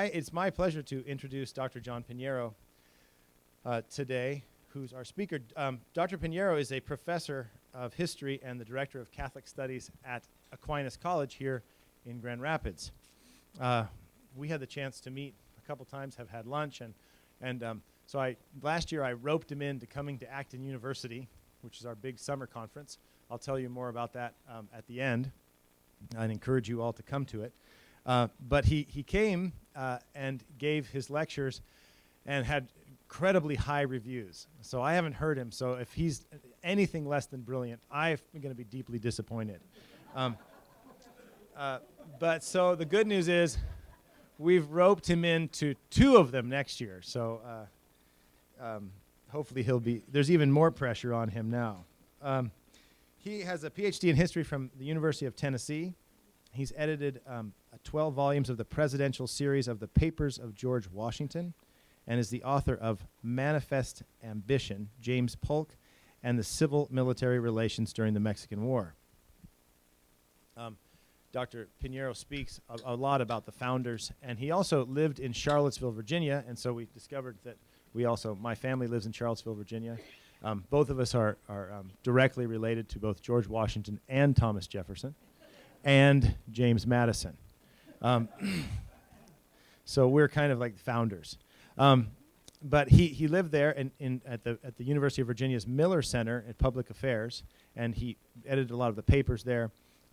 It's my pleasure to introduce Dr. John Pinheiro today, who's our speaker. Dr. Pinheiro is a professor of history and the director of Catholic Studies at Aquinas College here in Grand Rapids. We had the chance to meet a couple times, have had lunch, and so last year I roped him into coming to Acton University, which is our big summer conference. I'll tell you more about that at the end. I'd encourage you all to come to it. But he came and gave his lectures and had incredibly high reviews. So I haven't heard him, so if he's anything less than brilliant, I'm going to be deeply disappointed. But so the good news is we've roped him into 2 of them next year. So hopefully there's even more pressure on him now. He has a PhD in history from the University of Tennessee. He's edited 12 volumes of the presidential series of the Papers of George Washington and is the author of Manifest Ambition, James Polk, and the Civil Military Relations During the Mexican War. Dr. Pinheiro speaks a lot about the founders, and he also lived in Charlottesville, Virginia, and so we discovered that my family lives in Charlottesville, Virginia. Both of us are directly related to both George Washington and Thomas Jefferson and James Madison. So we're kind of like the founders. But he lived there at the University of Virginia's Miller Center at Public Affairs, and he edited a lot of the papers there.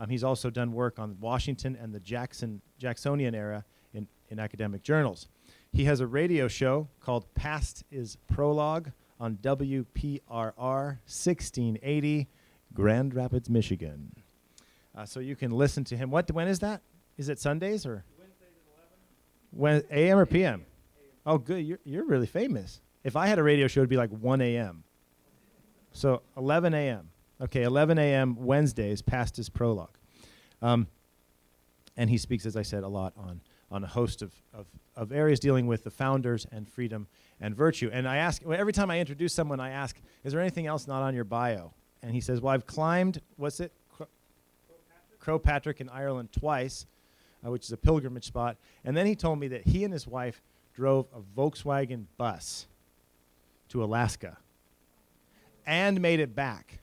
He's also done work on Washington and the Jacksonian era in academic journals. He has a radio show called Past is Prologue on WPRR 1680, Grand Rapids, Michigan. So you can listen to him. When is that? Is it Sundays or? Wednesdays at 11. AM or PM? Oh, good. You're really famous. If I had a radio show, it'd be like 1 a.m. So 11 a.m. Okay, 11 a.m. Wednesdays, Past his Prologue. And he speaks, as I said, a lot on a host of areas dealing with the founders and freedom and virtue. And I ask, every time I introduce someone, I ask, is there anything else not on your bio? And he says, well, I've climbed, what's it? Croagh Patrick in Ireland twice, which is a pilgrimage spot. And then he told me that he and his wife drove a Volkswagen bus to Alaska and made it back.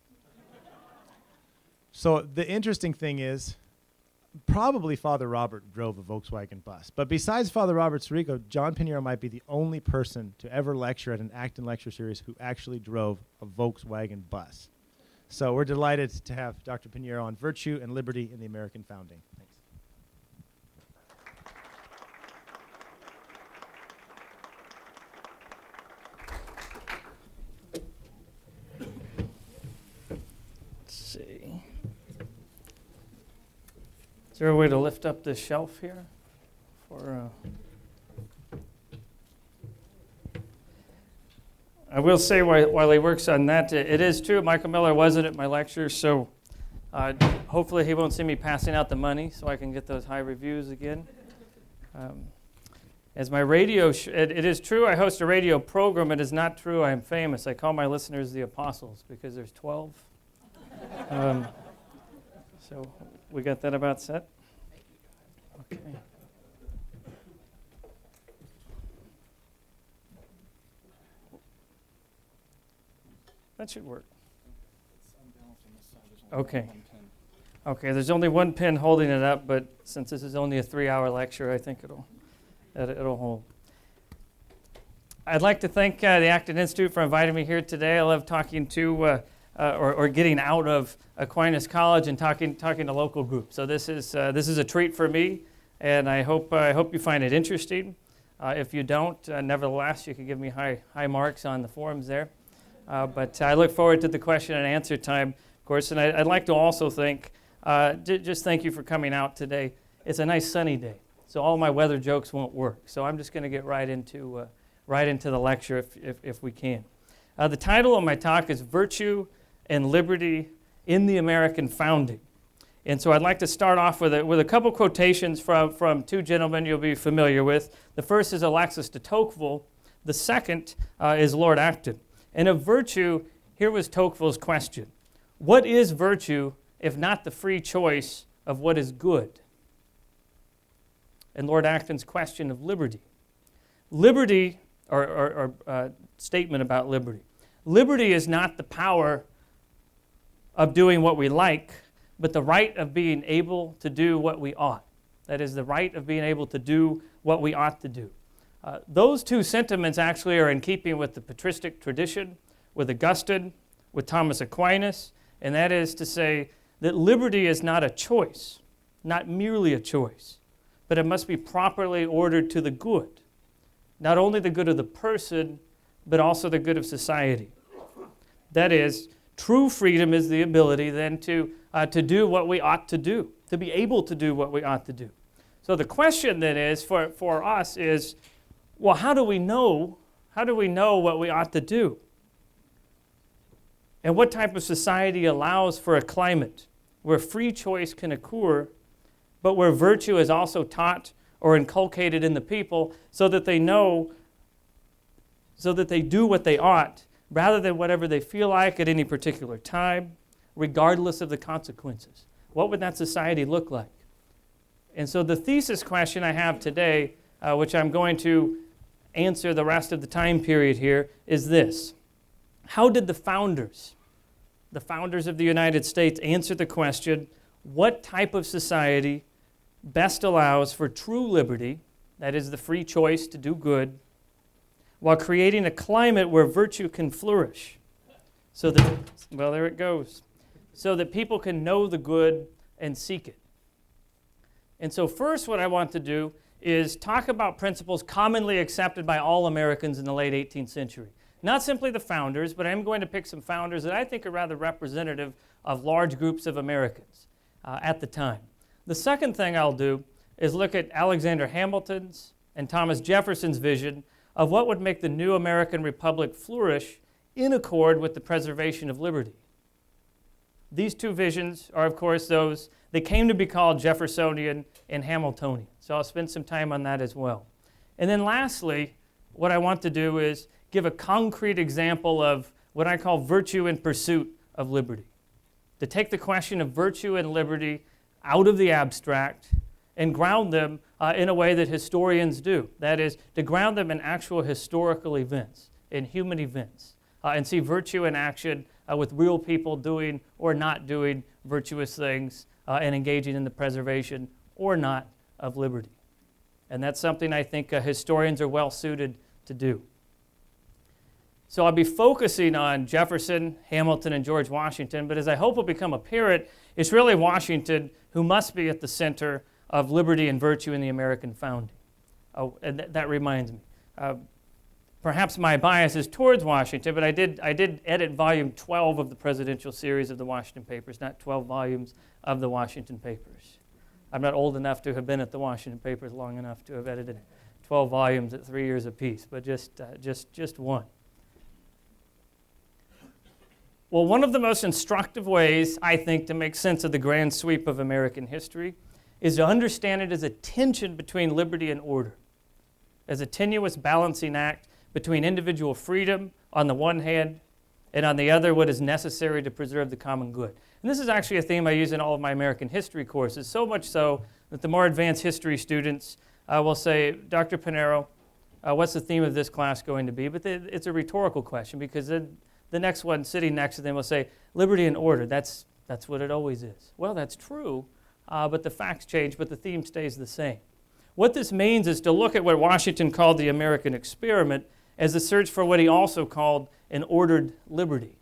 So the interesting thing is, probably Father Robert drove a Volkswagen bus. But besides Father Robert Sirico, John Pinheiro might be the only person to ever lecture at an Acton lecture series who actually drove a Volkswagen bus. So we're delighted to have Dr. Pinheiro on virtue and liberty in the American founding. Thanks. Let's see. Is there a way to lift up this shelf here? I will say while he works on that, it is true, Michael Miller wasn't at my lecture, so hopefully he won't see me passing out the money so I can get those high reviews again. As my radio, it is true I host a radio program. It is not true I am famous. I call my listeners the apostles because there's 12. So we got that about set? Okay. That should work. Okay. Okay, there's only one pin holding it up, but since this is only a 3-hour lecture, I think it'll hold. I'd like to thank the Acton Institute for inviting me here today. I love talking to or getting out of Aquinas College and talking to local groups. So this is a treat for me, and I hope you find it interesting. If you don't, nevertheless, you can give me high marks on the forums there. But I look forward to the question and answer time, of course, and I'd like to also thank you for coming out today. It's a nice sunny day, so all my weather jokes won't work. So I'm just going to get right into the lecture if we can. The title of my talk is Virtue and Liberty in the American Founding. And so I'd like to start off with a couple quotations from 2 gentlemen you'll be familiar with. The first is Alexis de Tocqueville. The second is Lord Acton. And of virtue, here was Tocqueville's question. What is virtue if not the free choice of what is good? and Lord Acton's question of liberty. Liberty, or statement about liberty. Liberty is not the power of doing what we like, but the right of being able to do what we ought. That is, the right of being able to do what we ought to do. Those two sentiments actually are in keeping with the patristic tradition, with Augustine, with Thomas Aquinas, and that is to say that liberty is not a choice, not merely a choice, but it must be properly ordered to the good, not only the good of the person, but also the good of society. That is, true freedom is the ability then to do what we ought to do, to be able to do what we ought to do. So the question then is, for us is, well, how do we know what we ought to do? And what type of society allows for a climate where free choice can occur, but where virtue is also taught or inculcated in the people so that they know, so that they do what they ought, rather than whatever they feel like at any particular time, regardless of the consequences? What would that society look like? And so the thesis question I have today, which I'm going to answer the rest of the time period here, is this. How did the founders of the United States answer the question, what type of society best allows for true liberty, that is the free choice to do good, while creating a climate where virtue can flourish, so that, well, there it goes, so that people can know the good and seek it. And so first what I want to do is talk about principles commonly accepted by all Americans in the late 18th century. Not simply the founders, but I'm going to pick some founders that I think are rather representative of large groups of Americans at the time. The second thing I'll do is look at Alexander Hamilton's and Thomas Jefferson's vision of what would make the new American Republic flourish in accord with the preservation of liberty. These two visions are, of course, those that came to be called Jeffersonian and Hamiltonian. So I'll spend some time on that as well. And then lastly, what I want to do is give a concrete example of what I call virtue in pursuit of liberty. To take the question of virtue and liberty out of the abstract and ground them in a way that historians do. That is, to ground them in actual historical events, in human events, and see virtue in action with real people doing or not doing virtuous things and engaging in the preservation or not of liberty. And that's something I think historians are well suited to do. So I'll be focusing on Jefferson, Hamilton, and George Washington, but as I hope will become apparent, it's really Washington who must be at the center of liberty and virtue in the American founding. Oh, and that reminds me. Perhaps my bias is towards Washington, but I did edit volume 12 of the presidential series of the Washington Papers, not 12 volumes of the Washington Papers. I'm not old enough to have been at the Washington Papers long enough to have edited 12 volumes at 3 years apiece, but just one. Well, one of the most instructive ways, I think, to make sense of the grand sweep of American history is to understand it as a tension between liberty and order, as a tenuous balancing act between individual freedom on the one hand and on the other what is necessary to preserve the common good. And this is actually a theme I use in all of my American history courses, so much so that the more advanced history students will say, Dr. Pinheiro, what's the theme of this class going to be? But it's a rhetorical question because the next one sitting next to them will say, liberty and order, that's what it always is. Well, that's true, but the facts change, but the theme stays the same. What this means is to look at what Washington called the American experiment as a search for what he also called an ordered liberty.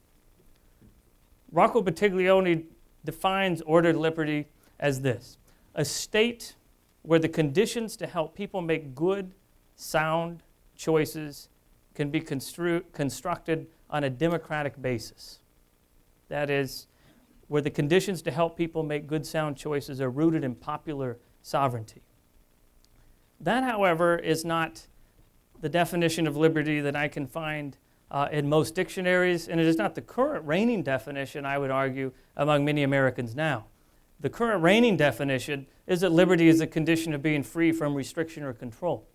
Rocco Bottiglione defines ordered liberty as this: a state where the conditions to help people make good, sound choices can be constructed on a democratic basis. That is, where the conditions to help people make good, sound choices are rooted in popular sovereignty. That, however, is not the definition of liberty that I can find in most dictionaries, and it is not the current reigning definition, I would argue, among many Americans now. The current reigning definition is that liberty is a condition of being free from restriction or control,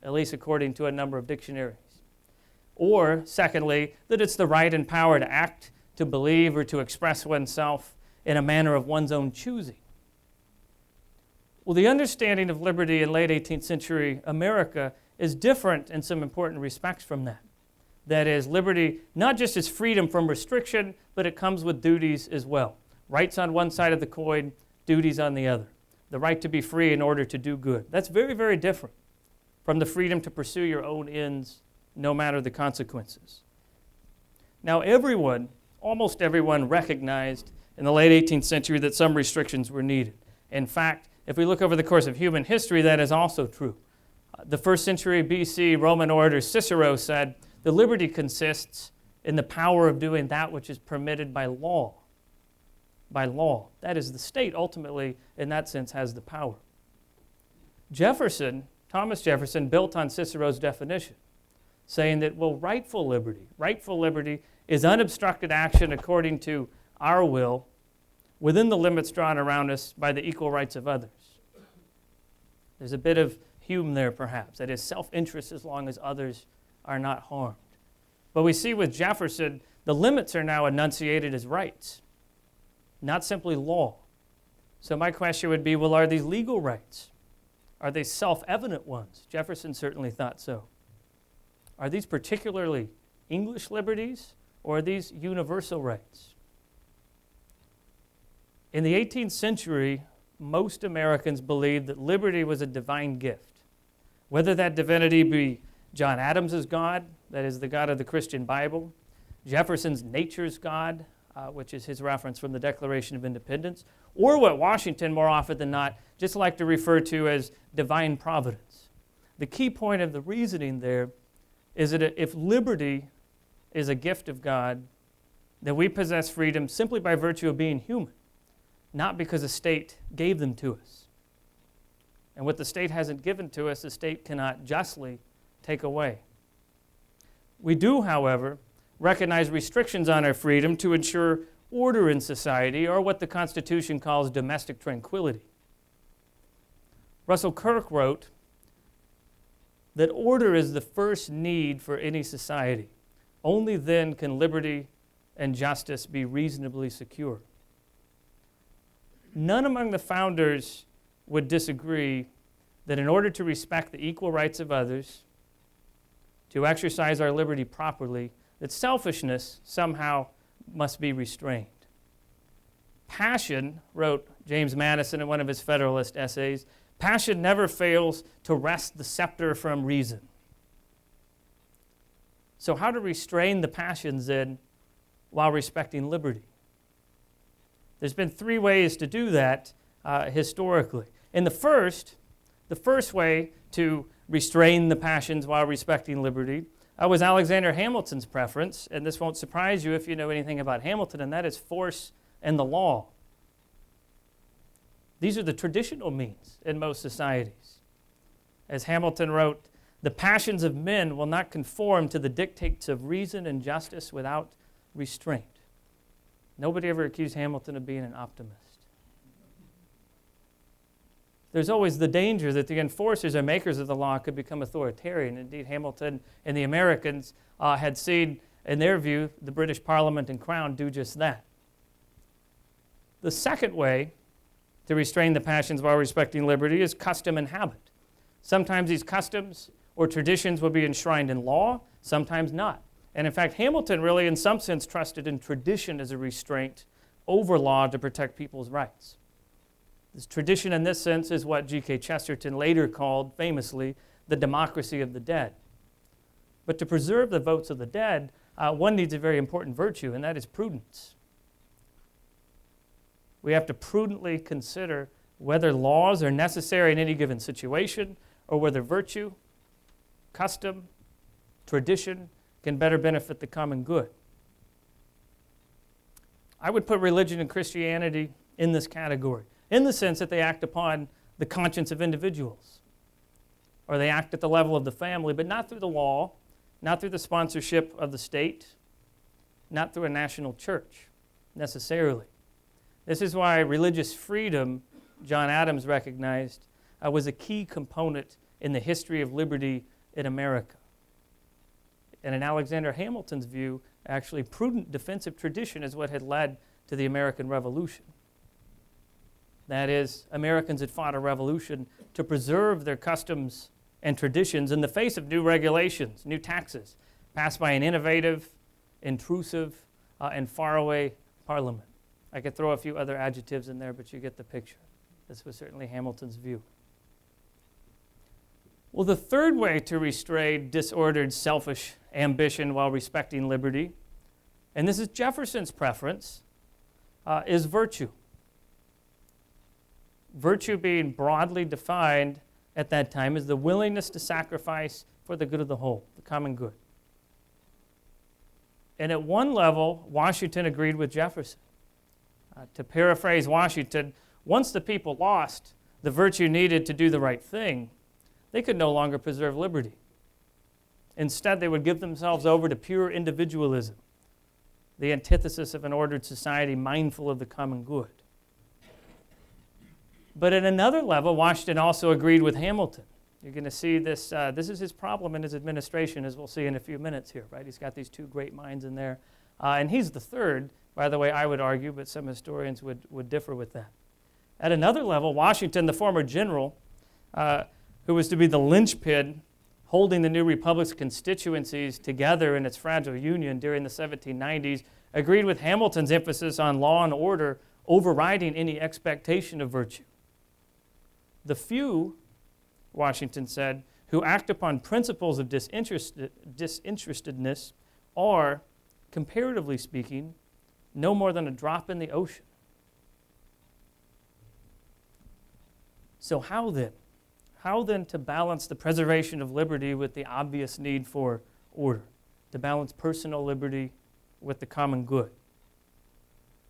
at least according to a number of dictionaries. Or, secondly, that it's the right and power to act, to believe, or to express oneself in a manner of one's own choosing. Well, the understanding of liberty in late 18th century America is different in some important respects from that. That is, liberty not just as freedom from restriction, but it comes with duties as well. Rights on one side of the coin, duties on the other. The right to be free in order to do good. That's very, very different from the freedom to pursue your own ends, no matter the consequences. Now, everyone, almost everyone, recognized in the late 18th century that some restrictions were needed. In fact, if we look over the course of human history, that is also true. The first century BC Roman orator Cicero said, "The liberty consists in the power of doing that which is permitted by law." By law. That is, the state ultimately, in that sense, has the power. Jefferson, Thomas Jefferson, built on Cicero's definition, saying that, well, rightful liberty is unobstructed action according to our will within the limits drawn around us by the equal rights of others. There's a bit of Hume there, perhaps. That is self-interest as long as others are not harmed. But we see with Jefferson, the limits are now enunciated as rights, not simply law. So my question would be, well, are these legal rights? Are they self-evident ones? Jefferson certainly thought so. Are these particularly English liberties, or are these universal rights? In the 18th century, most Americans believed that liberty was a divine gift. Whether that divinity be John Adams's God, that is the God of the Christian Bible, Jefferson's nature's God, which is his reference from the Declaration of Independence, or what Washington, more often than not, just like to refer to as divine providence. The key point of the reasoning there is that if liberty is a gift of God, then we possess freedom simply by virtue of being human, not because the state gave them to us. And what the state hasn't given to us, the state cannot justly take away. We do, however, recognize restrictions on our freedom to ensure order in society, or what the Constitution calls domestic tranquility. Russell Kirk wrote that order is the first need for any society. Only then can liberty and justice be reasonably secure. None among the founders would disagree that in order to respect the equal rights of others, to exercise our liberty properly, that selfishness somehow must be restrained. Passion, wrote James Madison in one of his Federalist essays, passion never fails to wrest the scepter from reason. So how to restrain the passions then while respecting liberty? There's been three ways to do that historically. And the first way to restrain the passions while respecting liberty was Alexander Hamilton's preference, and this won't surprise you if you know anything about Hamilton, and that is force and the law. These are the traditional means in most societies. As Hamilton wrote, "The passions of men will not conform to the dictates of reason and justice without restraint." Nobody ever accused Hamilton of being an optimist. There's always the danger that the enforcers or makers of the law could become authoritarian. Indeed, Hamilton and the Americans had seen, in their view, the British Parliament and Crown do just that. The second way to restrain the passions while respecting liberty is custom and habit. Sometimes these customs or traditions will be enshrined in law, sometimes not. And in fact, Hamilton really, in some sense, trusted in tradition as a restraint over law to protect people's rights. This tradition in this sense is what G.K. Chesterton later called, famously, the democracy of the dead. But to preserve the votes of the dead, one needs a very important virtue, and that is prudence. We have to prudently consider whether laws are necessary in any given situation, or whether virtue, custom, tradition can better benefit the common good. I would put religion and Christianity in this category, in the sense that they act upon the conscience of individuals, or they act at the level of the family, but not through the law, not through the sponsorship of the state, not through a national church, necessarily. This is why religious freedom, John Adams recognized, was a key component in the history of liberty in America. And in Alexander Hamilton's view, actually prudent defensive tradition is what had led to the American Revolution. That is, Americans had fought a revolution to preserve their customs and traditions in the face of new regulations, new taxes, passed by an innovative, intrusive, and faraway parliament. I could throw a few other adjectives in there, but you get the picture. This was certainly Hamilton's view. Well, the third way to restrain disordered, selfish ambition while respecting liberty, and this is Jefferson's preference, is virtue. Virtue being broadly defined at that time as the willingness to sacrifice for the good of the whole, the common good. And at one level, Washington agreed with Jefferson. To paraphrase Washington, once the people lost the virtue needed to do the right thing, they could no longer preserve liberty. Instead, they would give themselves over to pure individualism, the antithesis of an ordered society mindful of the common good. But at another level, Washington also agreed with Hamilton. You're going to see this. This is his problem in his administration, as we'll see in a few minutes here, right? He's got these two great minds in there. And he's the third, by the way, I would argue, but some historians would differ with that. At another level, Washington, the former general, who was to be the linchpin holding the new republic's constituencies together in its fragile union during the 1790s, agreed with Hamilton's emphasis on law and order overriding any expectation of virtue. The few, Washington said, who act upon principles of disinterestedness are, comparatively speaking, no more than a drop in the ocean. So how then? How then to balance the preservation of liberty with the obvious need for order? To balance personal liberty with the common good?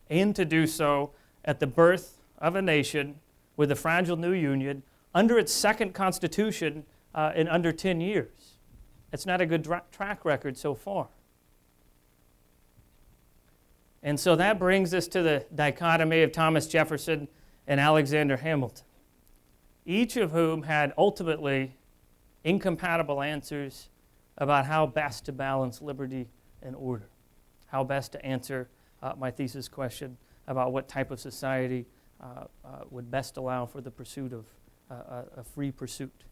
And to do so at the birth of a nation with a fragile new union under its second constitution in under 10 years. It's not a good track record so far. And so that brings us to the dichotomy of Thomas Jefferson and Alexander Hamilton, each of whom had ultimately incompatible answers about how best to balance liberty and order, how best to answer my thesis question about what type of society would best allow for the pursuit of a free pursuit.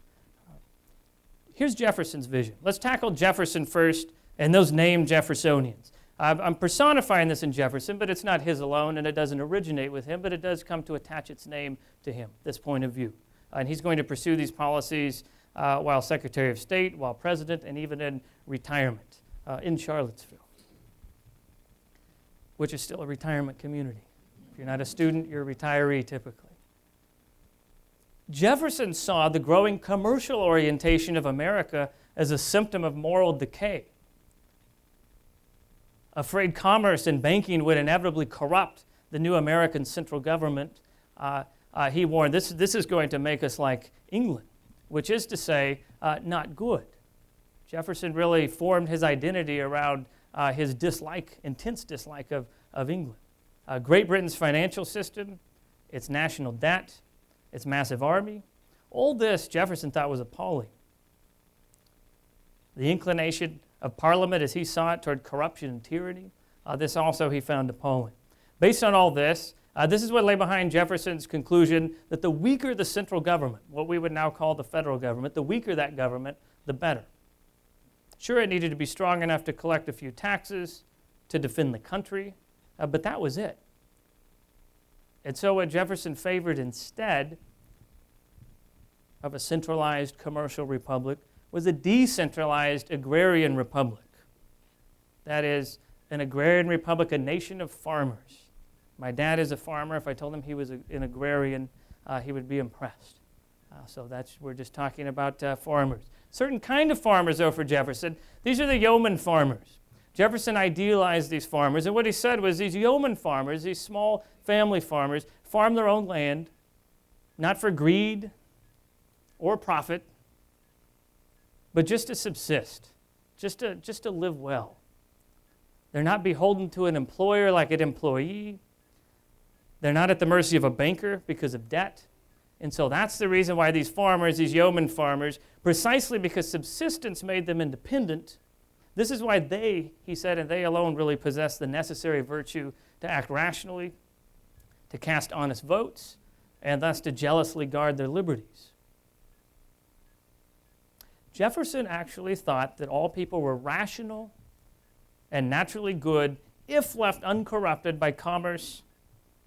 Here's Jefferson's vision. Let's tackle Jefferson first and those named Jeffersonians. I'm personifying this in Jefferson, but it's not his alone, and it doesn't originate with him, but it does come to attach its name to him, this point of view. And he's going to pursue these policies while Secretary of State, while President, and even in retirement in Charlottesville, which is still a retirement community. If you're not a student, you're a retiree typically. Jefferson saw the growing commercial orientation of America as a symptom of moral decay. Afraid commerce and banking would inevitably corrupt the new American central government, he warned, this is going to make us like England, which is to say, not good. Jefferson really formed his identity around his intense dislike of England. Great Britain's financial system, its national debt, its massive army, all this Jefferson thought was appalling. The inclination of Parliament as he saw it toward corruption and tyranny, this also he found appalling. Based on all this, this is what lay behind Jefferson's conclusion that the weaker the central government, what we would now call the federal government, the weaker that government, the better. Sure, it needed to be strong enough to collect a few taxes, to defend the country, but that was it. And so what Jefferson favored instead of a centralized commercial republic was a decentralized agrarian republic. That is, an agrarian republic, a nation of farmers. My dad is a farmer. If I told him he was an agrarian, he would be impressed. We're just talking about farmers. Certain kind of farmers, though, for Jefferson. These are the yeoman farmers. Jefferson idealized these farmers, and what he said was these yeoman farmers, these small family farmers, farm their own land, not for greed or profit, but just to subsist, just to live well. They're not beholden to an employer like an employee. They're not at the mercy of a banker because of debt. And so that's the reason why these farmers, these yeoman farmers, precisely because subsistence made them independent, this is why they, he said, and they alone really possess the necessary virtue to act rationally, to cast honest votes, and thus to jealously guard their liberties. Jefferson actually thought that all people were rational and naturally good if left uncorrupted by commerce,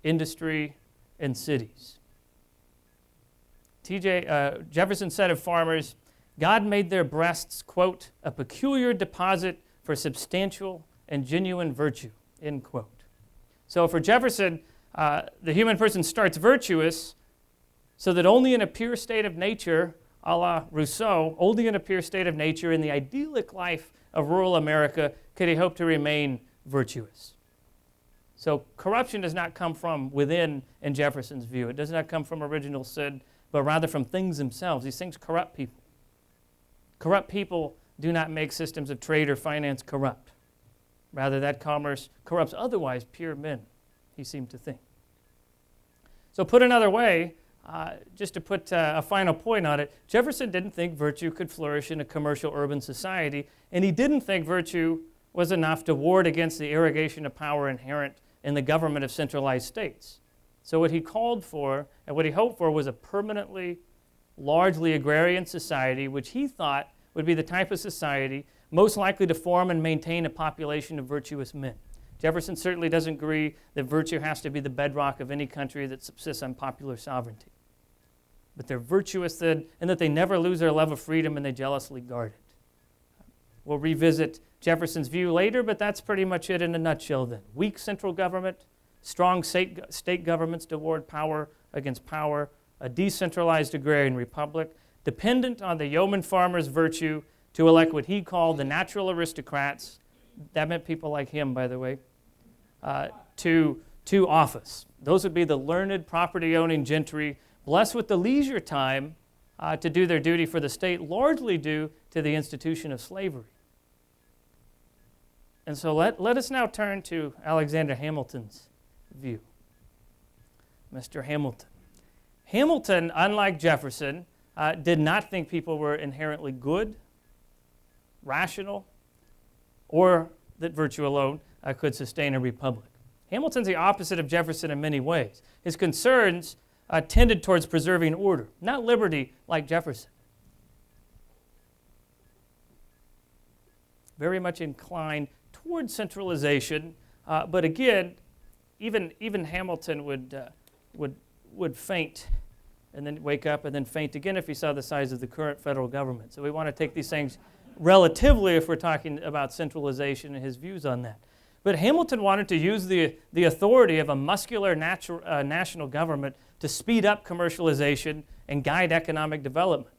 industry, and cities. Jefferson said of farmers, God made their breasts, quote, a peculiar deposit for substantial and genuine virtue, end quote. So for Jefferson, the human person starts virtuous so that only in a pure state of nature, a la Rousseau, only in a pure state of nature in the idyllic life of rural America could he hope to remain virtuous. So corruption does not come from within in Jefferson's view. It does not come from original sin, but rather from things themselves. These things corrupt people. Corrupt people do not make systems of trade or finance corrupt. Rather, that commerce corrupts otherwise pure men, he seemed to think. So put another way, just to put a final point on it, Jefferson didn't think virtue could flourish in a commercial urban society, and he didn't think virtue was enough to ward against the arrogation of power inherent in the government of centralized states. So what he called for and what he hoped for was a permanently, largely agrarian society, which he thought would be the type of society most likely to form and maintain a population of virtuous men. Jefferson certainly doesn't agree that virtue has to be the bedrock of any country that subsists on popular sovereignty. But they're virtuous then, and that they never lose their love of freedom and they jealously guard it. We'll revisit Jefferson's view later, but that's pretty much it in a nutshell then. Weak central government, strong state governments to ward power against power, a decentralized agrarian republic, dependent on the yeoman farmer's virtue to elect what he called the natural aristocrats, that meant people like him, by the way, to office. Those would be the learned, property-owning gentry, blessed with the leisure time to do their duty for the state, largely due to the institution of slavery. And so let us now turn to Alexander Hamilton's view. Mr. Hamilton. Hamilton, unlike Jefferson, did not think people were inherently good, rational, or that virtue alone could sustain a republic. Hamilton's the opposite of Jefferson in many ways. His concerns tended towards preserving order, not liberty like Jefferson. Very much inclined towards centralization, but again, even Hamilton would faint and then wake up and then faint again if he saw the size of the current federal government. So we want to take these things relatively if we're talking about centralization and his views on that. But Hamilton wanted to use the authority of a muscular national government to speed up commercialization and guide economic development.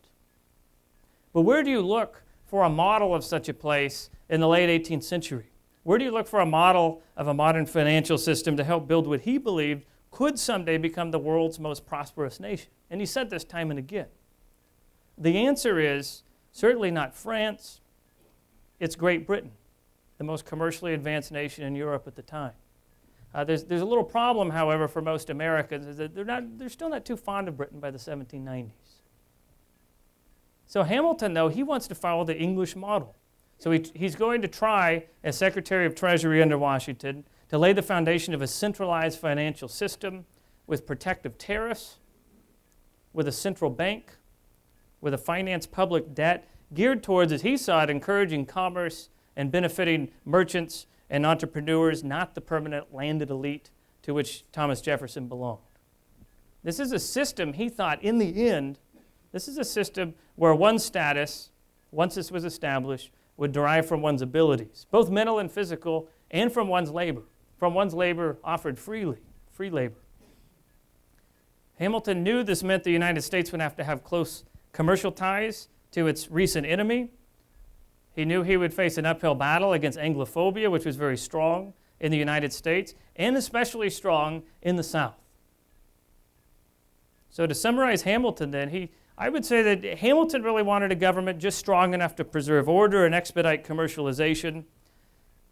But where do you look for a model of such a place in the late 18th century? Where do you look for a model of a modern financial system to help build what he believed could someday become the world's most prosperous nation? And he said this time and again. The answer is certainly not France, it's Great Britain, the most commercially advanced nation in Europe at the time. There's a little problem, however, for most Americans, is that they're still not too fond of Britain by the 1790s. So Hamilton, though, he wants to follow the English model. So he's going to try, as Secretary of Treasury under Washington, to lay the foundation of a centralized financial system with protective tariffs, with a central bank, with a financed public debt geared towards, as he saw it, encouraging commerce and benefiting merchants and entrepreneurs, not the permanent landed elite to which Thomas Jefferson belonged. This is a system, he thought, in the end, this is a system where one's status, once this was established, would derive from one's abilities, both mental and physical, and from one's labor offered freely, free labor. Hamilton knew this meant the United States would have to have close commercial ties to its recent enemy. He knew he would face an uphill battle against Anglophobia, which was very strong in the United States, and especially strong in the South. So to summarize Hamilton then, I would say that Hamilton really wanted a government just strong enough to preserve order and expedite commercialization,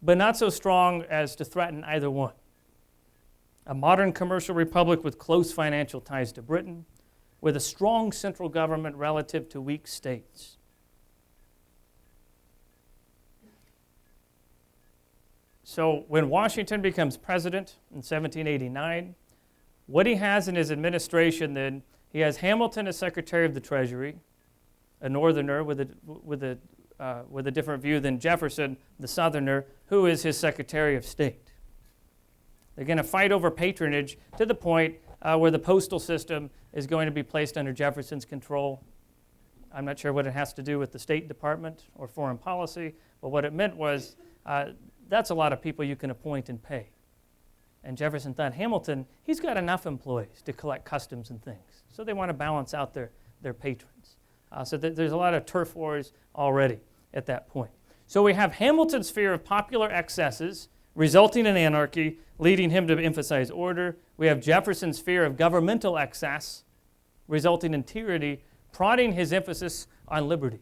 but not so strong as to threaten either one. A modern commercial republic with close financial ties to Britain, with a strong central government relative to weak states. So when Washington becomes president in 1789, What he has in his administration then, he has Hamilton as Secretary of the Treasury, a Northerner with a different view than Jefferson, the Southerner, who is his Secretary of State. They're going to fight over patronage to the point where the postal system is going to be placed under Jefferson's control. I'm not sure what it has to do with the State Department or foreign policy, but what it meant was that's a lot of people you can appoint and pay. And Jefferson thought, Hamilton, he's got enough employees to collect customs and things. So they want to balance out their patrons. So there's a lot of turf wars already at that point. So we have Hamilton's fear of popular excesses resulting in anarchy, leading him to emphasize order. We have Jefferson's fear of governmental excess resulting in tyranny, prodding his emphasis on liberty.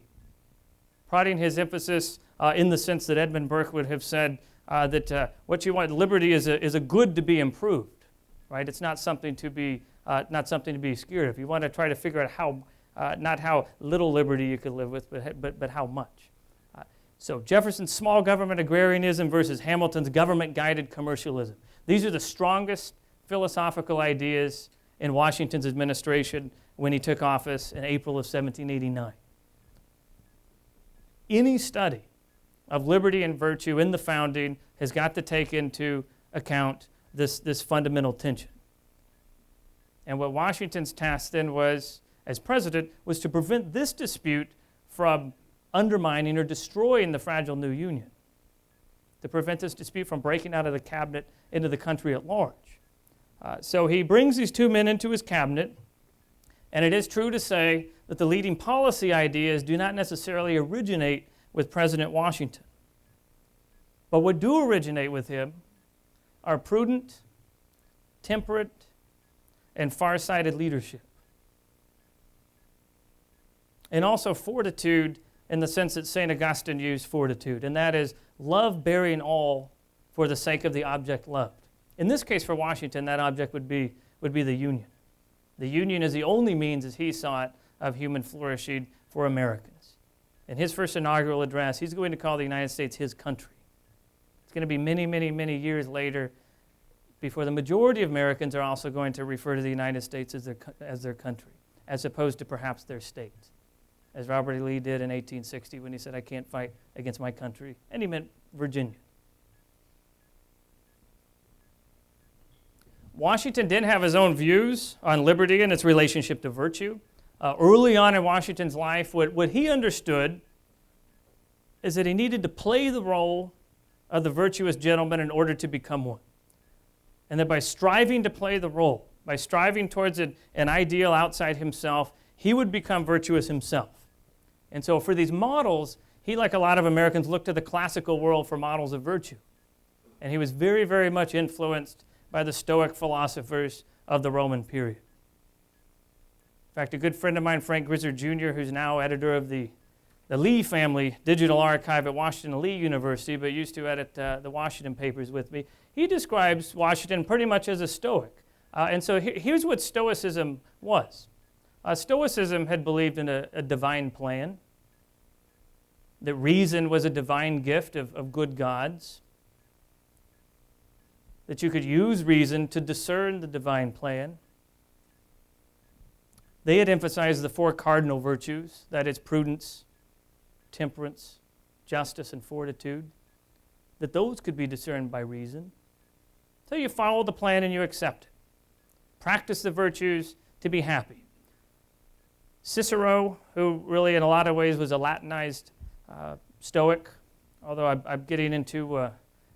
Prodding his emphasis in the sense that Edmund Burke would have said that what you want, liberty is a good to be improved, right? It's not something to be scared of. You want to try to figure out how, not how little liberty you could live with, but how much. So Jefferson's small government agrarianism versus Hamilton's government-guided commercialism. These are the strongest philosophical ideas in Washington's administration when he took office in April of 1789. Any study of liberty and virtue in the founding has got to take into account this fundamental tension. And what Washington's task then was, as president, was to prevent this dispute from undermining or destroying the fragile new union, to prevent this dispute from breaking out of the cabinet into the country at large. So he brings these two men into his cabinet, and it is true to say that the leading policy ideas do not necessarily originate with President Washington. But what do originate with him are prudent, temperate, and far-sighted leadership. And also fortitude in the sense that St. Augustine used fortitude, and that is love bearing all for the sake of the object loved. In this case for Washington, that object would be the Union. The Union is the only means, as he saw it, of human flourishing for Americans. In his first inaugural address, he's going to call the United States his country. It's going to be many, many, many years later before the majority of Americans are also going to refer to the United States as their country, as opposed to perhaps their state, as Robert E. Lee did in 1860 when he said, I can't fight against my country, and he meant Virginia. Washington did have his own views on liberty and its relationship to virtue. Early on in Washington's life, what he understood is that he needed to play the role of the virtuous gentleman in order to become one. And that by striving to play the role, by striving towards an ideal outside himself, he would become virtuous himself. And so for these models, he, like a lot of Americans, looked to the classical world for models of virtue. And he was very, very much influenced by the Stoic philosophers of the Roman period. In fact, a good friend of mine, Frank Grizzard Jr., who's now editor of the Lee family digital archive at Washington Lee University, but used to edit the Washington papers with me, he describes Washington pretty much as a Stoic. And so here's what Stoicism was. Stoicism had believed in a divine plan, that reason was a divine gift of good gods, that you could use reason to discern the divine plan. They had emphasized the four cardinal virtues, that is prudence, temperance, justice, and fortitude, that those could be discerned by reason. So you follow the plan and you accept it. Practice the virtues to be happy. Cicero, who really in a lot of ways was a Latinized Stoic, although I'm getting into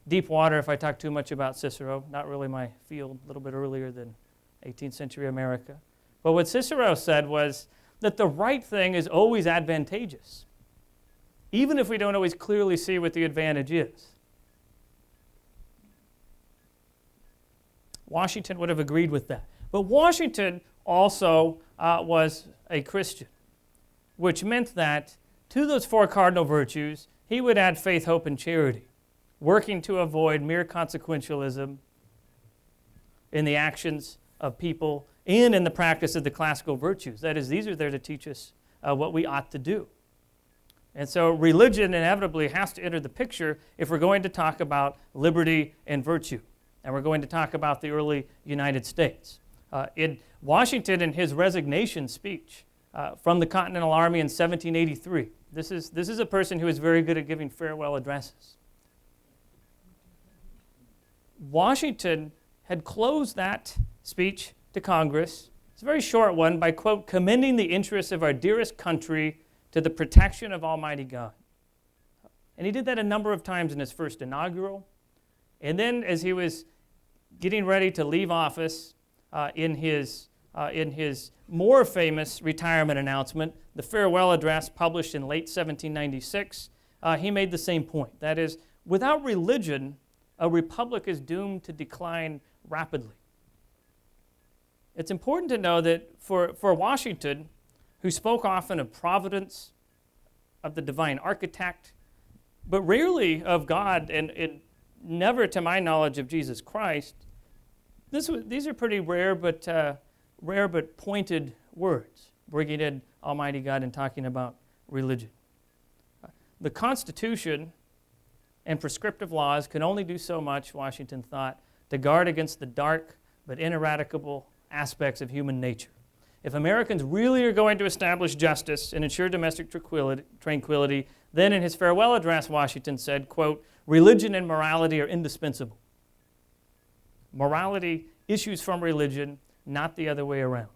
deep water if I talk too much about Cicero, not really my field, a little bit earlier than 18th century America. But what Cicero said was that the right thing is always advantageous, even if we don't always clearly see what the advantage is. Washington would have agreed with that. But Washington also was a Christian, which meant that to those four cardinal virtues, he would add faith, hope, and charity, working to avoid mere consequentialism in the actions of people and in the practice of the classical virtues. That is, these are there to teach us what we ought to do. And so religion inevitably has to enter the picture if we're going to talk about liberty and virtue. And we're going to talk about the early United States. In Washington, in his resignation speech from the Continental Army in 1783, this is a person who is very good at giving farewell addresses. Washington had closed that speech to Congress, it's a very short one, by, quote, commending the interests of our dearest country to the protection of Almighty God. And he did that a number of times in his first inaugural. And then as he was getting ready to leave office in his more famous retirement announcement, the farewell address published in late 1796, he made the same point. That is, without religion, a republic is doomed to decline rapidly. It's important to know that for Washington, who spoke often of providence, of the divine architect, but rarely of God, and never, to my knowledge, of Jesus Christ, these are pretty rare but pointed words, bringing in Almighty God and talking about religion. The Constitution and prescriptive laws can only do so much, Washington thought, to guard against the dark but ineradicable aspects of human nature. If Americans really are going to establish justice and ensure domestic tranquility, then in his farewell address, Washington said, quote, religion and morality are indispensable. Morality issues from religion, not the other way around.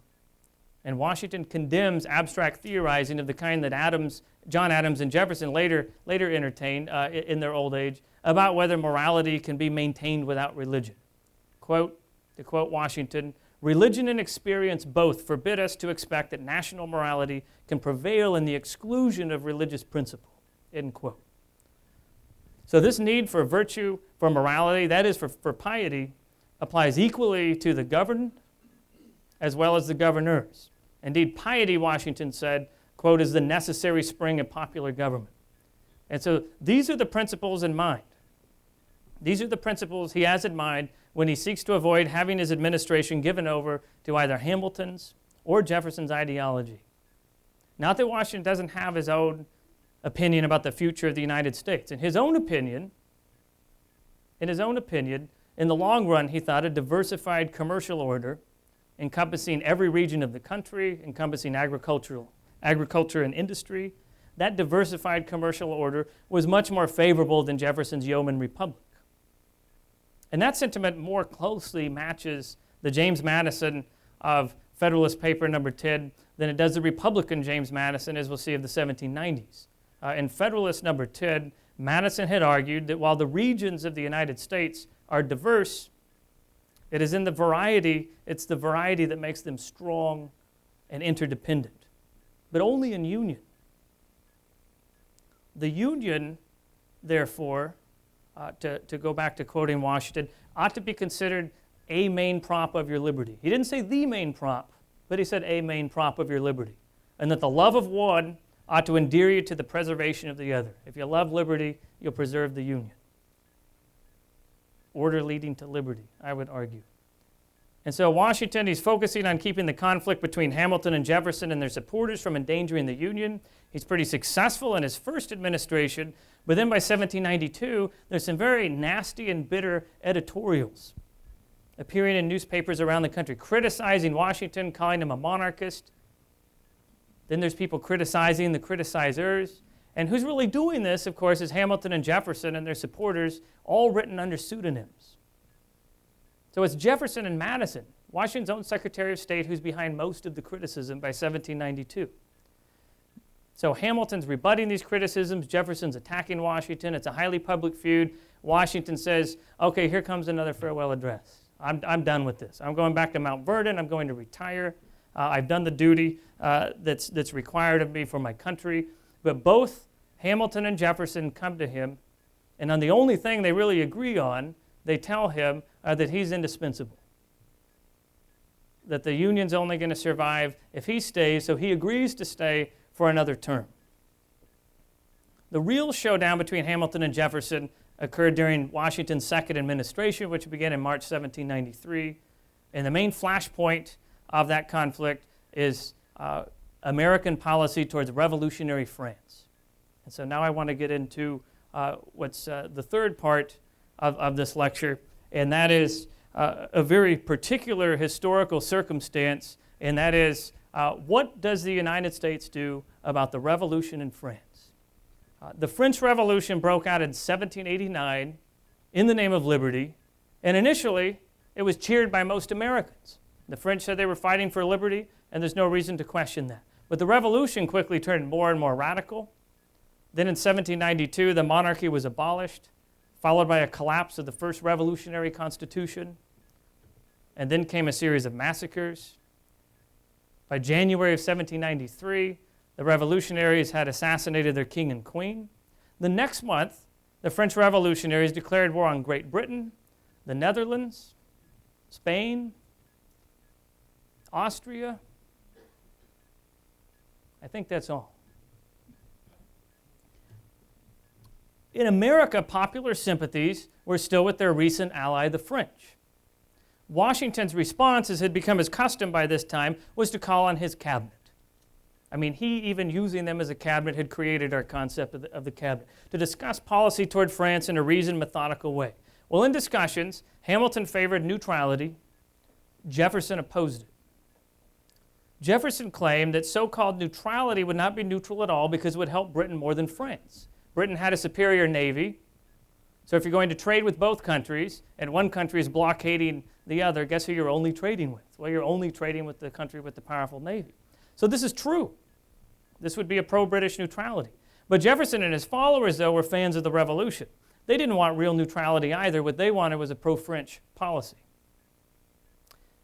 And Washington condemns abstract theorizing of the kind that John Adams and Jefferson later entertained in their old age about whether morality can be maintained without religion. Quote, to quote Washington, religion and experience both forbid us to expect that national morality can prevail in the exclusion of religious principle, end quote. So this need for virtue, for morality, that is for piety, applies equally to the governed as well as the governors. Indeed, piety, Washington said, quote, is the necessary spring of popular government. And so these are the principles in mind. These are the principles he has in mind when he seeks to avoid having his administration given over to either Hamilton's or Jefferson's ideology. Not that Washington doesn't have his own opinion about the future of the United States. In his own opinion, in the long run, he thought a diversified commercial order encompassing every region of the country, encompassing agriculture and industry, that diversified commercial order was much more favorable than Jefferson's yeoman republic. And that sentiment more closely matches the James Madison of Federalist Paper number 10 than it does the Republican James Madison, as we'll see, of the 1790s. In Federalist number 10, Madison had argued that while the regions of the United States are diverse, it is in the variety that makes them strong and interdependent, but only in union. The union, therefore, to go back to quoting Washington, ought to be considered a main prop of your liberty. He didn't say the main prop, but he said a main prop of your liberty. And that the love of one ought to endear you to the preservation of the other. If you love liberty, you'll preserve the union. Order leading to liberty, I would argue. And so Washington, he's focusing on keeping the conflict between Hamilton and Jefferson and their supporters from endangering the Union. He's pretty successful in his first administration, but then by 1792, there's some very nasty and bitter editorials appearing in newspapers around the country, criticizing Washington, calling him a monarchist. Then there's people criticizing the criticizers. And who's really doing this, of course, is Hamilton and Jefferson and their supporters, all written under pseudonyms. So it's Jefferson and Madison, Washington's own Secretary of State, who's behind most of the criticism by 1792. So Hamilton's rebutting these criticisms, Jefferson's attacking Washington. It's a highly public feud. Washington says, okay, here comes another farewell address. I'm done with this. I'm going back to Mount Vernon. I'm going to retire. I've done the duty that's required of me for my country. But both Hamilton and Jefferson come to him, and on the only thing they really agree on, they tell him that he's indispensable, that the Union's only going to survive if he stays, so he agrees to stay for another term. The real showdown between Hamilton and Jefferson occurred during Washington's second administration, which began in March 1793, and the main flashpoint of that conflict is American policy towards revolutionary France. And so now I want to get into what's the third part of this lecture, and that is a very particular historical circumstance, and that is, what does the United States do about the revolution in France? The French Revolution broke out in 1789 in the name of liberty, and initially it was cheered by most Americans. The French said they were fighting for liberty, and there's no reason to question that. But the revolution quickly turned more and more radical. Then in 1792, the monarchy was abolished, followed by a collapse of the first revolutionary constitution, and then came a series of massacres. By January of 1793, the revolutionaries had assassinated their king and queen. The next month, the French revolutionaries declared war on Great Britain, the Netherlands, Spain, Austria. I think that's all. In America, popular sympathies were still with their recent ally, the French. Washington's response, as had become his custom by this time, was to call on his cabinet. I mean, he, even using them as a cabinet, had created our concept of the cabinet, to discuss policy toward France in a reasoned, methodical way. Well, in discussions, Hamilton favored neutrality. Jefferson opposed it. Jefferson claimed that so-called neutrality would not be neutral at all because it would help Britain more than France. Britain had a superior navy, so if you're going to trade with both countries, and one country is blockading the other, guess who you're only trading with? Well, you're only trading with the country with the powerful navy. So this is true. This would be a pro-British neutrality. But Jefferson and his followers, though, were fans of the Revolution. They didn't want real neutrality either. What they wanted was a pro-French policy.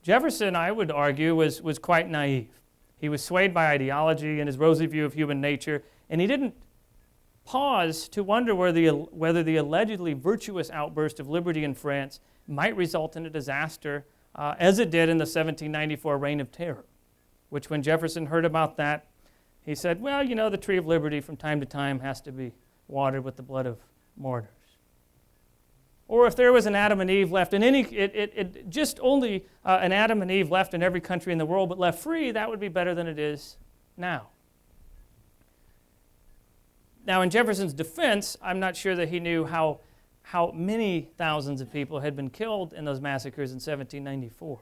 Jefferson, I would argue, was quite naive. He was swayed by ideology and his rosy view of human nature, and he didn't pause to wonder whether the allegedly virtuous outburst of liberty in France might result in a disaster, as it did in the 1794 Reign of Terror, which when Jefferson heard about that, he said, well, you know, the tree of liberty from time to time has to be watered with the blood of martyrs. Or if there was an Adam and Eve left in just only an Adam and Eve left in every country in the world but left free, that would be better than it is now. Now, in Jefferson's defense, I'm not sure that he knew how many thousands of people had been killed in those massacres in 1794.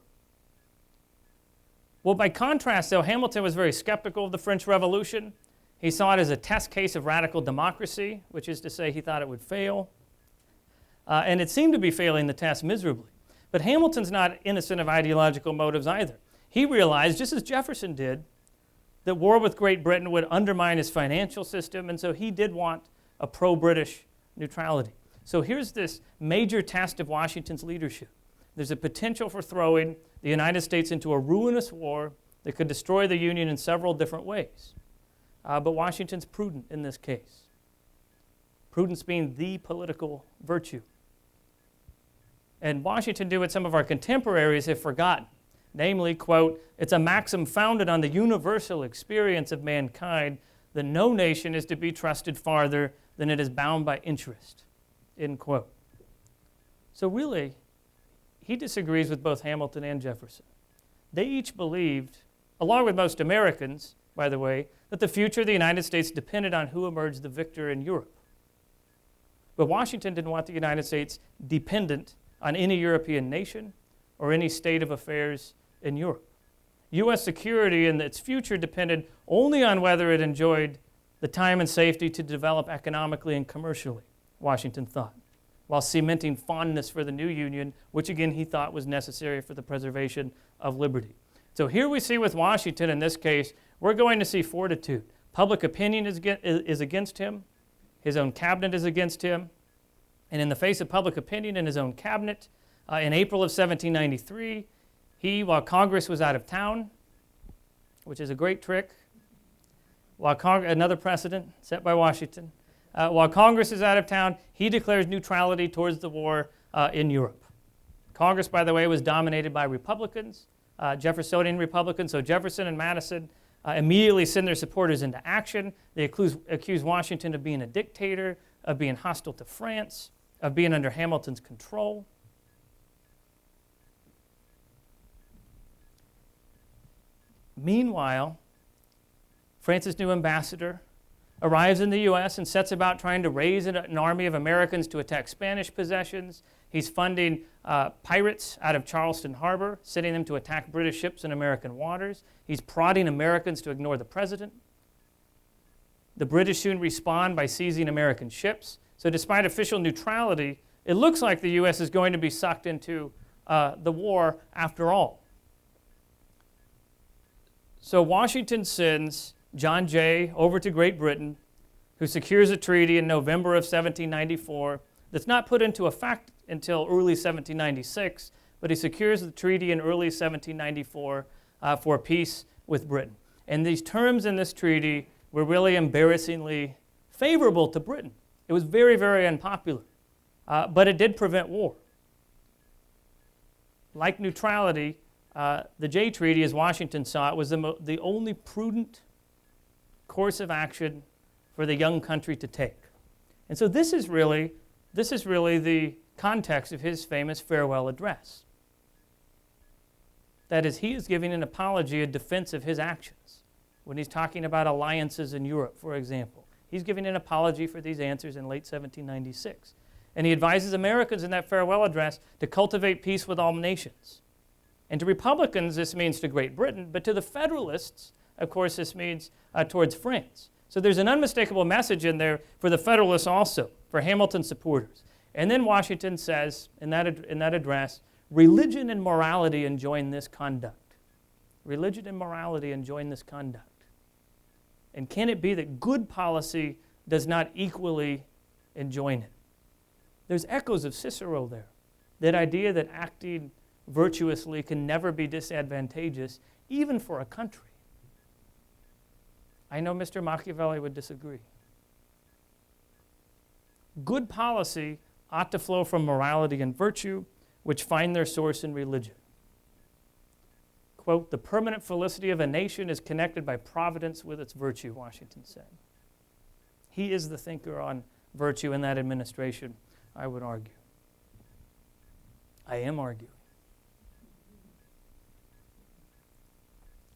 Well, by contrast, though, Hamilton was very skeptical of the French Revolution. He saw it as a test case of radical democracy, which is to say he thought it would fail. And it seemed to be failing the test miserably. But Hamilton's not innocent of ideological motives either. He realized, just as Jefferson did, that war with Great Britain would undermine his financial system, and so he did want a pro-British neutrality. So here's this major test of Washington's leadership. There's a potential for throwing the United States into a ruinous war that could destroy the Union in several different ways. But Washington's prudent in this case. Prudence being the political virtue. And Washington did what some of our contemporaries have forgotten. Namely, quote, it's a maxim founded on the universal experience of mankind that no nation is to be trusted farther than it is bound by interest, end quote. So really, he disagrees with both Hamilton and Jefferson. They each believed, along with most Americans, by the way, that the future of the United States depended on who emerged the victor in Europe. But Washington didn't want the United States dependent on any European nation or any state of affairs in Europe. U.S. security and its future depended only on whether it enjoyed the time and safety to develop economically and commercially, Washington thought, while cementing fondness for the new Union, which again he thought was necessary for the preservation of liberty. So here we see with Washington, in this case, we're going to see fortitude. Public opinion is against him. His own cabinet is against him. And in the face of public opinion in his own cabinet, in April of 1793, while Congress was out of town, which is a great trick, another precedent set by Washington, while Congress is out of town, he declares neutrality towards the war in Europe. Congress, by the way, was dominated by Republicans, Jeffersonian Republicans, so Jefferson and Madison immediately send their supporters into action. They accuse Washington of being a dictator, of being hostile to France, of being under Hamilton's control. Meanwhile, France's new ambassador arrives in the U.S. and sets about trying to raise an army of Americans to attack Spanish possessions. He's funding pirates out of Charleston Harbor, sending them to attack British ships in American waters. He's prodding Americans to ignore the president. The British soon respond by seizing American ships. So despite official neutrality, it looks like the U.S. is going to be sucked into the war after all. So Washington sends John Jay over to Great Britain, who secures a treaty in November of 1794 that's not put into effect until early 1796, but he secures the treaty in early 1794 for peace with Britain. And these terms in this treaty were really embarrassingly favorable to Britain. It was very, very unpopular, but it did prevent war. Like neutrality, the Jay Treaty, as Washington saw it, was the only prudent course of action for the young country to take. And so this is really the context of his famous farewell address. That is, he is giving an apology, a defense of his actions. When he's talking about alliances in Europe, for example, he's giving an apology for these answers in late 1796. And he advises Americans in that farewell address to cultivate peace with all nations. And to Republicans, this means to Great Britain, but to the Federalists, of course, this means towards France. So there's an unmistakable message in there for the Federalists also, for Hamilton's supporters. And then Washington says in that address, religion and morality enjoin this conduct. Religion and morality enjoin this conduct. And can it be that good policy does not equally enjoin it? There's echoes of Cicero there. That idea that acting virtuously can never be disadvantageous, even for a country. I know Mr. Machiavelli would disagree. Good policy ought to flow from morality and virtue, which find their source in religion. Quote, the permanent felicity of a nation is connected by providence with its virtue, Washington said. He is the thinker on virtue in that administration, I would argue. I am arguing.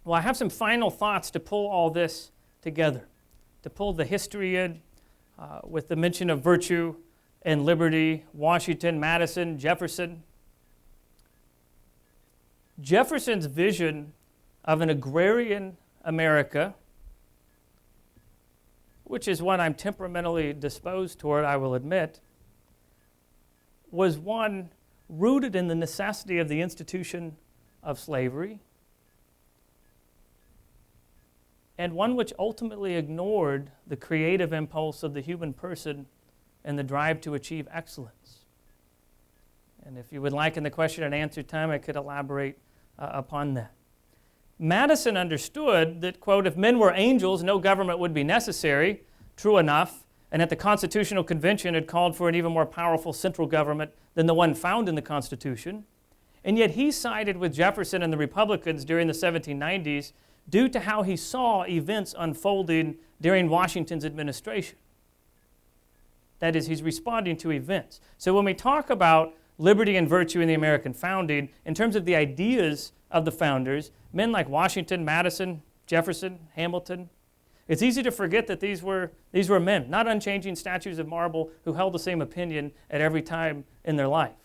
Well, I have some final thoughts to pull all this together, to pull the history in with the mention of virtue and liberty, Washington, Madison, Jefferson. Jefferson's vision of an agrarian America, which is one I'm temperamentally disposed toward, I will admit, was one rooted in the necessity of the institution of slavery, and one which ultimately ignored the creative impulse of the human person and the drive to achieve excellence. And if you would like in the question and answer time, I could elaborate upon that. Madison understood that, quote, if men were angels, no government would be necessary, true enough, and that the Constitutional Convention had called for an even more powerful central government than the one found in the Constitution. And yet he sided with Jefferson and the Republicans during the 1790s due to how he saw events unfolding during Washington's administration. That is, he's responding to events. So when we talk about liberty and virtue in the American founding, in terms of the ideas of the founders, men like Washington, Madison, Jefferson, Hamilton, it's easy to forget that these were men, not unchanging statues of marble who held the same opinion at every time in their life.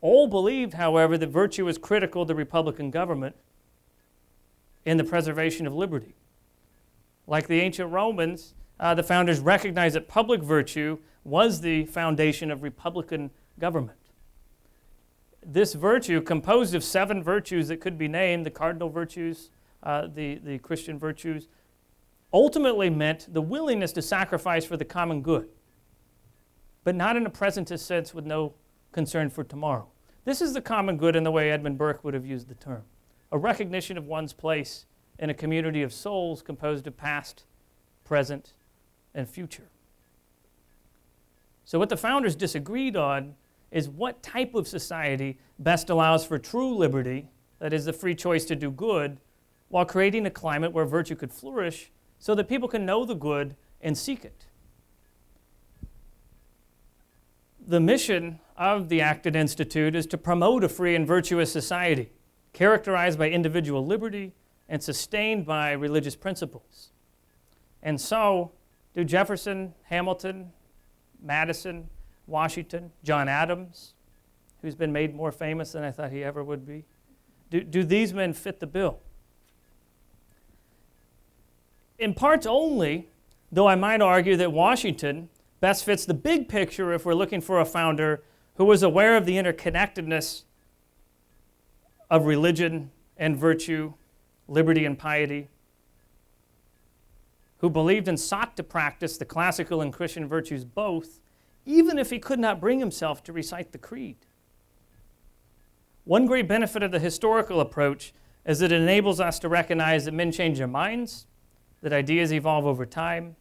All believed, however, that virtue was critical to Republican government in the preservation of liberty. Like the ancient Romans, the founders recognized that public virtue was the foundation of Republican government. This virtue, composed of 7 virtues that could be named, the cardinal virtues, the Christian virtues, ultimately meant the willingness to sacrifice for the common good, but not in a presentist sense with no concern for tomorrow. This is the common good in the way Edmund Burke would have used the term, a recognition of one's place in a community of souls composed of past, present, and future. So what the founders disagreed on is what type of society best allows for true liberty, that is the free choice to do good, while creating a climate where virtue could flourish so that people can know the good and seek it. The mission of the Acton Institute is to promote a free and virtuous society, characterized by individual liberty and sustained by religious principles. And so, Do Jefferson, Hamilton, Madison, Washington, John Adams, who's been made more famous than I thought he ever would be, do these men fit the bill? In parts only, though I might argue that Washington best fits the big picture if we're looking for a founder who was aware of the interconnectedness of religion and virtue, liberty and piety, who believed and sought to practice the classical and Christian virtues both, even if he could not bring himself to recite the creed. One great benefit of the historical approach is that it enables us to recognize that men change their minds, that ideas evolve over time,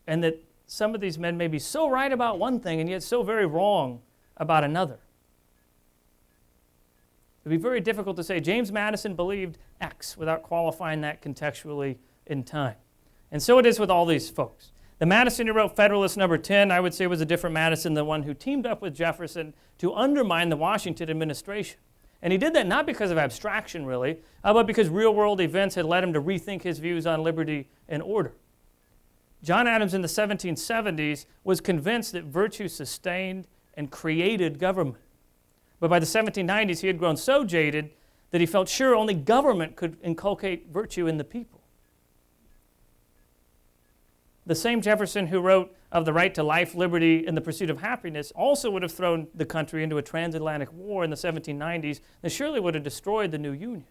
and that some of these men may be so right about one thing and yet so very wrong about another. It would be very difficult to say James Madison believed X without qualifying that contextually in time. And so it is with all these folks. The Madison who wrote Federalist Number 10, I would say, was a different Madison than the one who teamed up with Jefferson to undermine the Washington administration. And he did that not because of abstraction, really, but because real-world events had led him to rethink his views on liberty and order. John Adams in the 1770s was convinced that virtue sustained and created government. But by the 1790s, he had grown so jaded that he felt sure only government could inculcate virtue in the people. The same Jefferson who wrote of the right to life, liberty, and the pursuit of happiness also would have thrown the country into a transatlantic war in the 1790s that surely would have destroyed the new Union.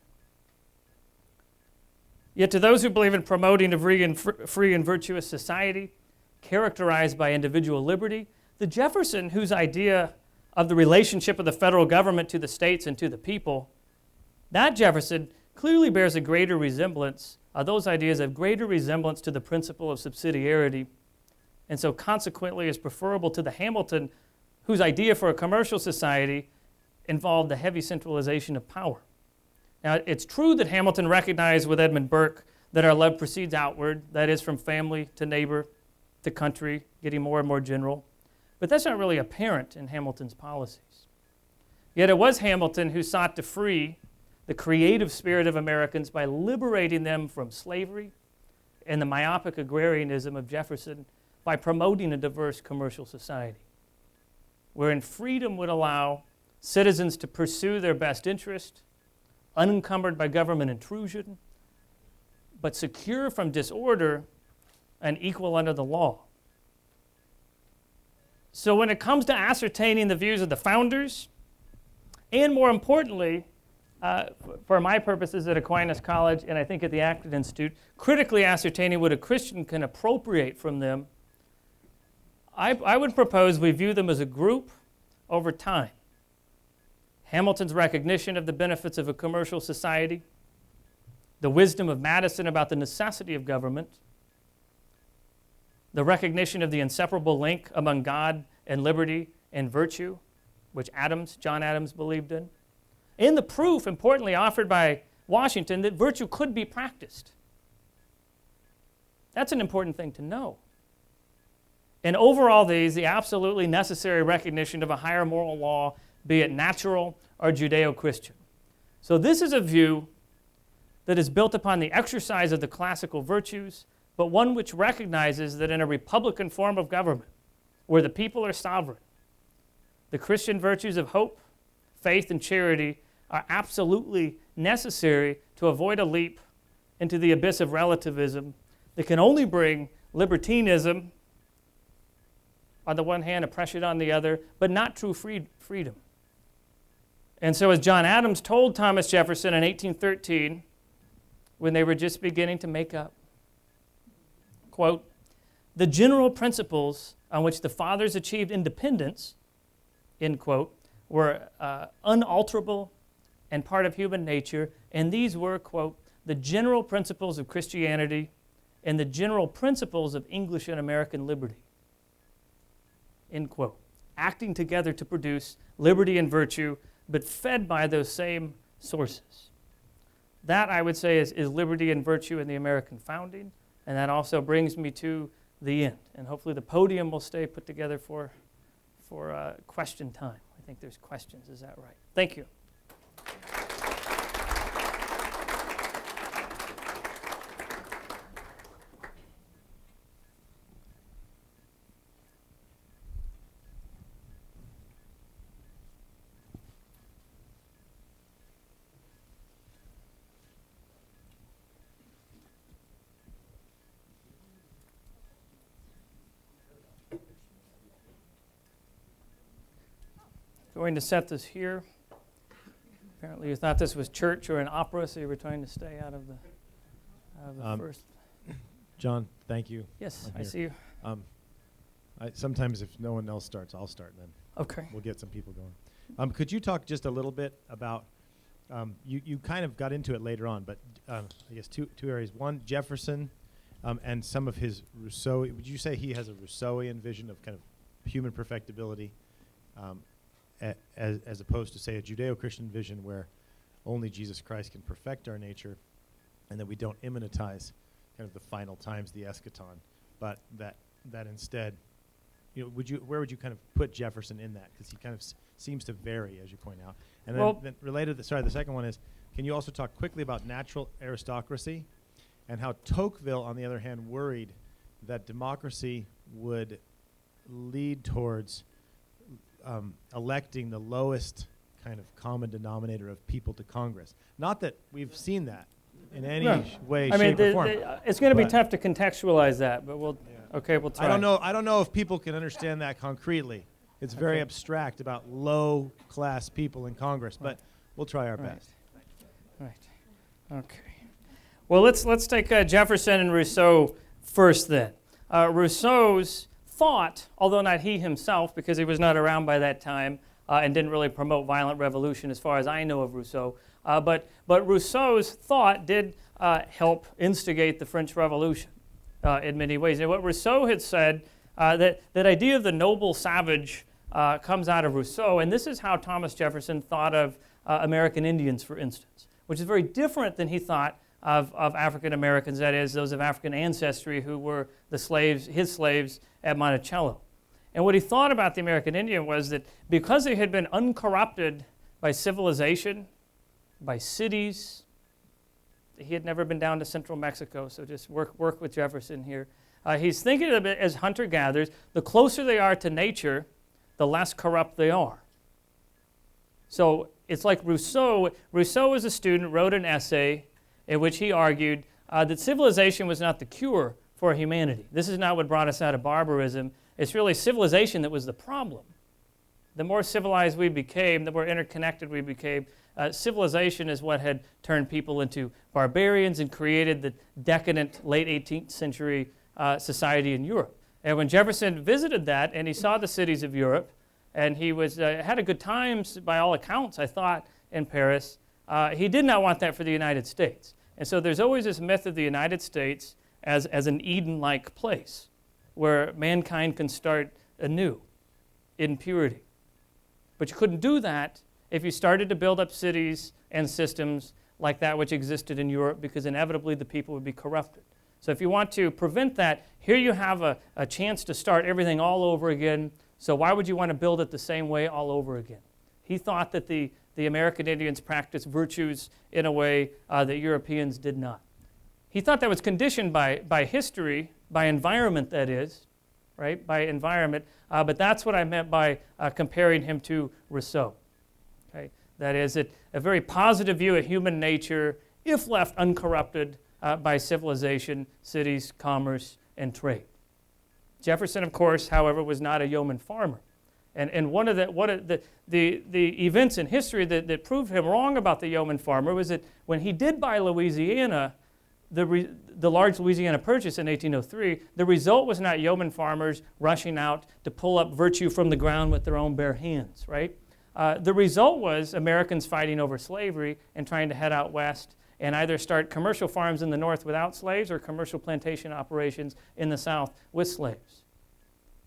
Yet to those who believe in promoting a free and virtuous society characterized by individual liberty, the Jefferson whose idea of the relationship of the federal government to the states and to the people, that Jefferson clearly bears a greater resemblance, those ideas have greater resemblance to the principle of subsidiarity, and so consequently is preferable to the Hamilton whose idea for a commercial society involved the heavy centralization of power. Now, it's true that Hamilton recognized with Edmund Burke that our love proceeds outward, that is, from family to neighbor to country, getting more and more general. But that's not really apparent in Hamilton's policies. Yet it was Hamilton who sought to free the creative spirit of Americans by liberating them from slavery and the myopic agrarianism of Jefferson by promoting a diverse commercial society, wherein freedom would allow citizens to pursue their best interest, unencumbered by government intrusion, but secure from disorder and equal under the law. So when it comes to ascertaining the views of the founders, and more importantly, for my purposes at Aquinas College and I think at the Acton Institute, critically ascertaining what a Christian can appropriate from them, I would propose we view them as a group over time. Hamilton's recognition of the benefits of a commercial society, the wisdom of Madison about the necessity of government, the recognition of the inseparable link among God and liberty and virtue, which John Adams believed in, and the proof, importantly, offered by Washington that virtue could be practiced. That's an important thing to know. And over all these, the absolutely necessary recognition of a higher moral law, be it natural or Judeo-Christian. So this is a view that is built upon the exercise of the classical virtues, but one which recognizes that in a republican form of government, where the people are sovereign, the Christian virtues of hope, faith, and charity are absolutely necessary to avoid a leap into the abyss of relativism that can only bring libertinism on the one hand, oppression on the other, but not true freedom. And so as John Adams told Thomas Jefferson in 1813, when they were just beginning to make up, quote, "The general principles on which the fathers achieved independence," end quote, were unalterable and part of human nature, and these were, quote, "the general principles of Christianity and the general principles of English and American liberty," end quote, acting together to produce liberty and virtue, but fed by those same sources. That, I would say, is liberty and virtue in the American founding, and that also brings me to the end. And hopefully the podium will stay put together for question time. I think there's questions, is that right? Thank you. going to set this here. Apparently you thought this was church or an opera, so you were trying to stay out of the first. John, thank you. Yes, I'm I here. see you. Sometimes if no one else starts, I'll start then. Okay. We'll get some people going. Could you talk just a little bit about, you kind of got into it later on, but I guess two areas. One, Jefferson and some of his Rousseau. Would you say he has a Rousseauian vision of kind of human perfectibility as opposed to, say, a Judeo-Christian vision where only Jesus Christ can perfect our nature and that we don't immanentize kind of the final times, the eschaton, but that instead, where would you kind of put Jefferson in that? Because he kind of seems to vary, as you point out. And then related, the second one is, can you also talk quickly about natural aristocracy and how Tocqueville, on the other hand, worried that democracy would lead towards electing the lowest kind of common denominator of people to Congress? Not that we've seen that in any way, shape, or form. It's going to be tough to contextualize that, but we'll try. I don't know if people can understand that concretely. It's very abstract about low-class people in Congress, but we'll try our best. Right. Okay. Well, let's take Jefferson and Rousseau first then. Rousseau's thought, although not he himself, because he was not around by that time and didn't really promote violent revolution as far as I know of Rousseau, but Rousseau's thought did help instigate the French Revolution in many ways. And what Rousseau had said, that idea of the noble savage comes out of Rousseau, and this is how Thomas Jefferson thought of American Indians, for instance, which is very different than he thought of African Americans, that is, those of African ancestry who were the slaves, his slaves at Monticello. And what he thought about the American Indian was that because they had been uncorrupted by civilization, by cities, he had never been down to central Mexico, so just work with Jefferson here. He's thinking of it as hunter-gatherers. The closer they are to nature, the less corrupt they are. So it's like Rousseau. Rousseau, as a student, wrote an essay in which he argued that civilization was not the cure for humanity. This is not what brought us out of barbarism. It's really civilization that was the problem. The more civilized we became, the more interconnected we became, civilization is what had turned people into barbarians and created the decadent late 18th century society in Europe. And when Jefferson visited that and he saw the cities of Europe, and he had a good times by all accounts, I thought, in Paris, he did not want that for the United States. And so there's always this myth of the United States as an Eden-like place where mankind can start anew in purity. But you couldn't do that if you started to build up cities and systems like that which existed in Europe, because inevitably the people would be corrupted. So if you want to prevent that, here you have a chance to start everything all over again. So why would you want to build it the same way all over again? He thought that the American Indians practiced virtues in a way that Europeans did not. He thought that was conditioned by history, by environment, that is, right? By environment. But that's what I meant by comparing him to Rousseau. Okay? That is, a very positive view of human nature, if left uncorrupted by civilization, cities, commerce, and trade. Jefferson, of course, however, was not a yeoman farmer. And one of the events in history that proved him wrong about the yeoman farmer was that when he did buy Louisiana, the large Louisiana Purchase in 1803, the result was not yeoman farmers rushing out to pull up virtue from the ground with their own bare hands, right? The result was Americans fighting over slavery and trying to head out west and either start commercial farms in the north without slaves or commercial plantation operations in the south with slaves.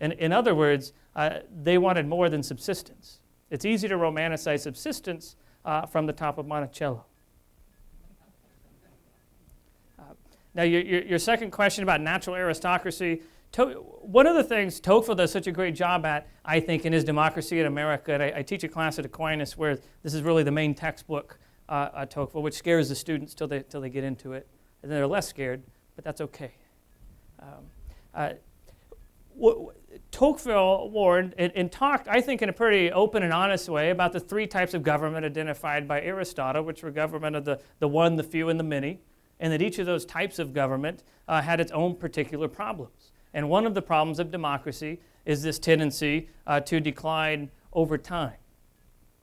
In other words, they wanted more than subsistence. It's easy to romanticize subsistence from the top of Monticello. Now, your second question about natural aristocracy, one of the things Tocqueville does such a great job at, I think, in his Democracy in America, and I teach a class at Aquinas where this is really the main textbook, Tocqueville, which scares the students till they get into it. And then they're less scared, but that's okay. Tocqueville warned and talked, I think, in a pretty open and honest way about the three types of government identified by Aristotle, which were government of the one, the few, and the many, and that each of those types of government had its own particular problems. And one of the problems of democracy is this tendency to decline over time.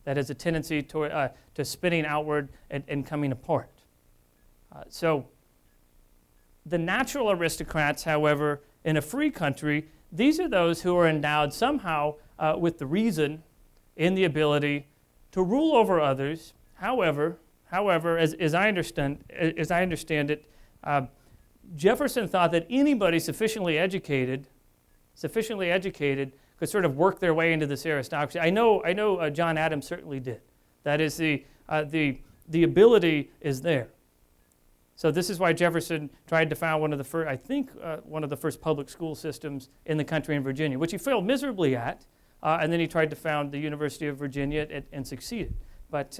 that has a tendency to spinning outward and coming apart. So the natural aristocrats, however, in a free country, these are those who are endowed somehow with the reason and the ability to rule over others. However, as I understand it, Jefferson thought that anybody sufficiently educated could sort of work their way into this aristocracy. I know John Adams certainly did. That is, the ability is there. So this is why Jefferson tried to found one of the first public school systems in the country in Virginia, which he failed miserably at, and then he tried to found the University of Virginia and succeeded. But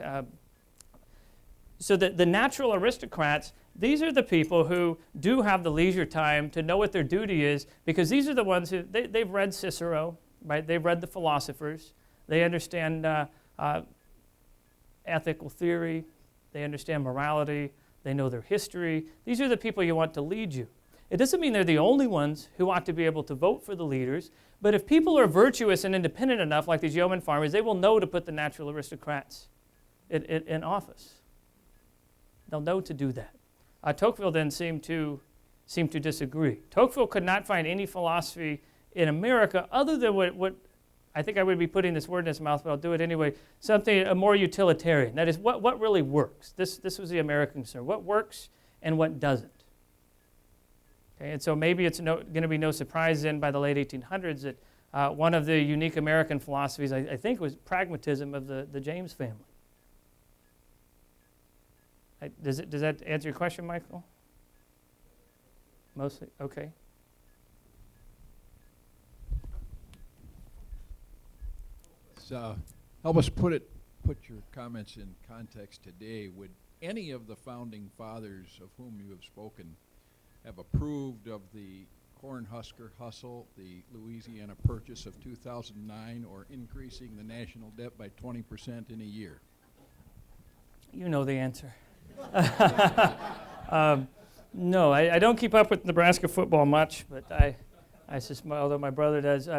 so the natural aristocrats, these are the people who do have the leisure time to know what their duty is, because these are the ones who, they've read Cicero, right? They've read the philosophers. They understand ethical theory. They understand morality. They know their history. These are the people you want to lead you. It doesn't mean they're the only ones who ought to be able to vote for the leaders, but if people are virtuous and independent enough, like these yeoman farmers, they will know to put the natural aristocrats in office. They'll know to do that. Tocqueville then seemed to disagree. Tocqueville could not find any philosophy in America other than what I think I would be putting this word in his mouth, but I'll do it anyway, something more utilitarian. That is, what really works? This was the American concern. What works and what doesn't? Okay, and so maybe it's going to be no surprise then by the late 1800s that one of the unique American philosophies, I think, was pragmatism of the James family. Does that answer your question, Michael? Mostly? Okay. Help us put your comments in context today. Would any of the founding fathers of whom you have spoken have approved of the Cornhusker hustle, the Louisiana Purchase of 2009, or increasing the national debt by 20% in a year? You know the answer. No, I don't keep up with Nebraska football much, but although my brother does.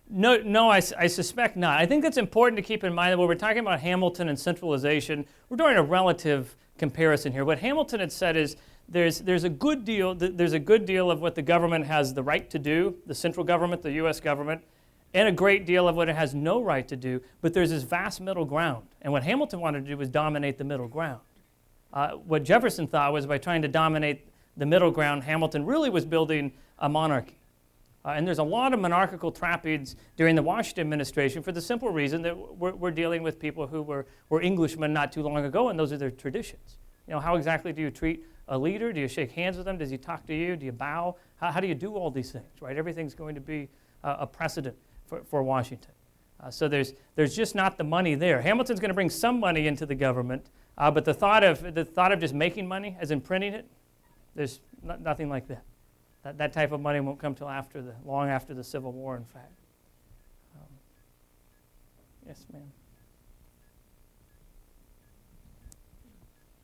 No, I suspect not. I think it's important to keep in mind that when we're talking about Hamilton and centralization, we're doing a relative comparison here. What Hamilton had said is there's a good deal of what the government has the right to do, the central government, the U.S. government, and a great deal of what it has no right to do, but there's this vast middle ground. And what Hamilton wanted to do was dominate the middle ground. What Jefferson thought was by trying to dominate the middle ground, Hamilton really was building a monarchy. And there's a lot of monarchical trappings during the Washington administration for the simple reason that we're dealing with people who were Englishmen not too long ago, and those are their traditions. You know, how exactly do you treat a leader? Do you shake hands with them? Does he talk to you? Do you bow? How do you do all these things, right? Everything's going to be a precedent for Washington. So there's just not the money there. Hamilton's going to bring some money into the government, but the thought of just making money, as in printing it, there's nothing like that. That type of money won't come till long after the Civil War, in fact. Yes, ma'am.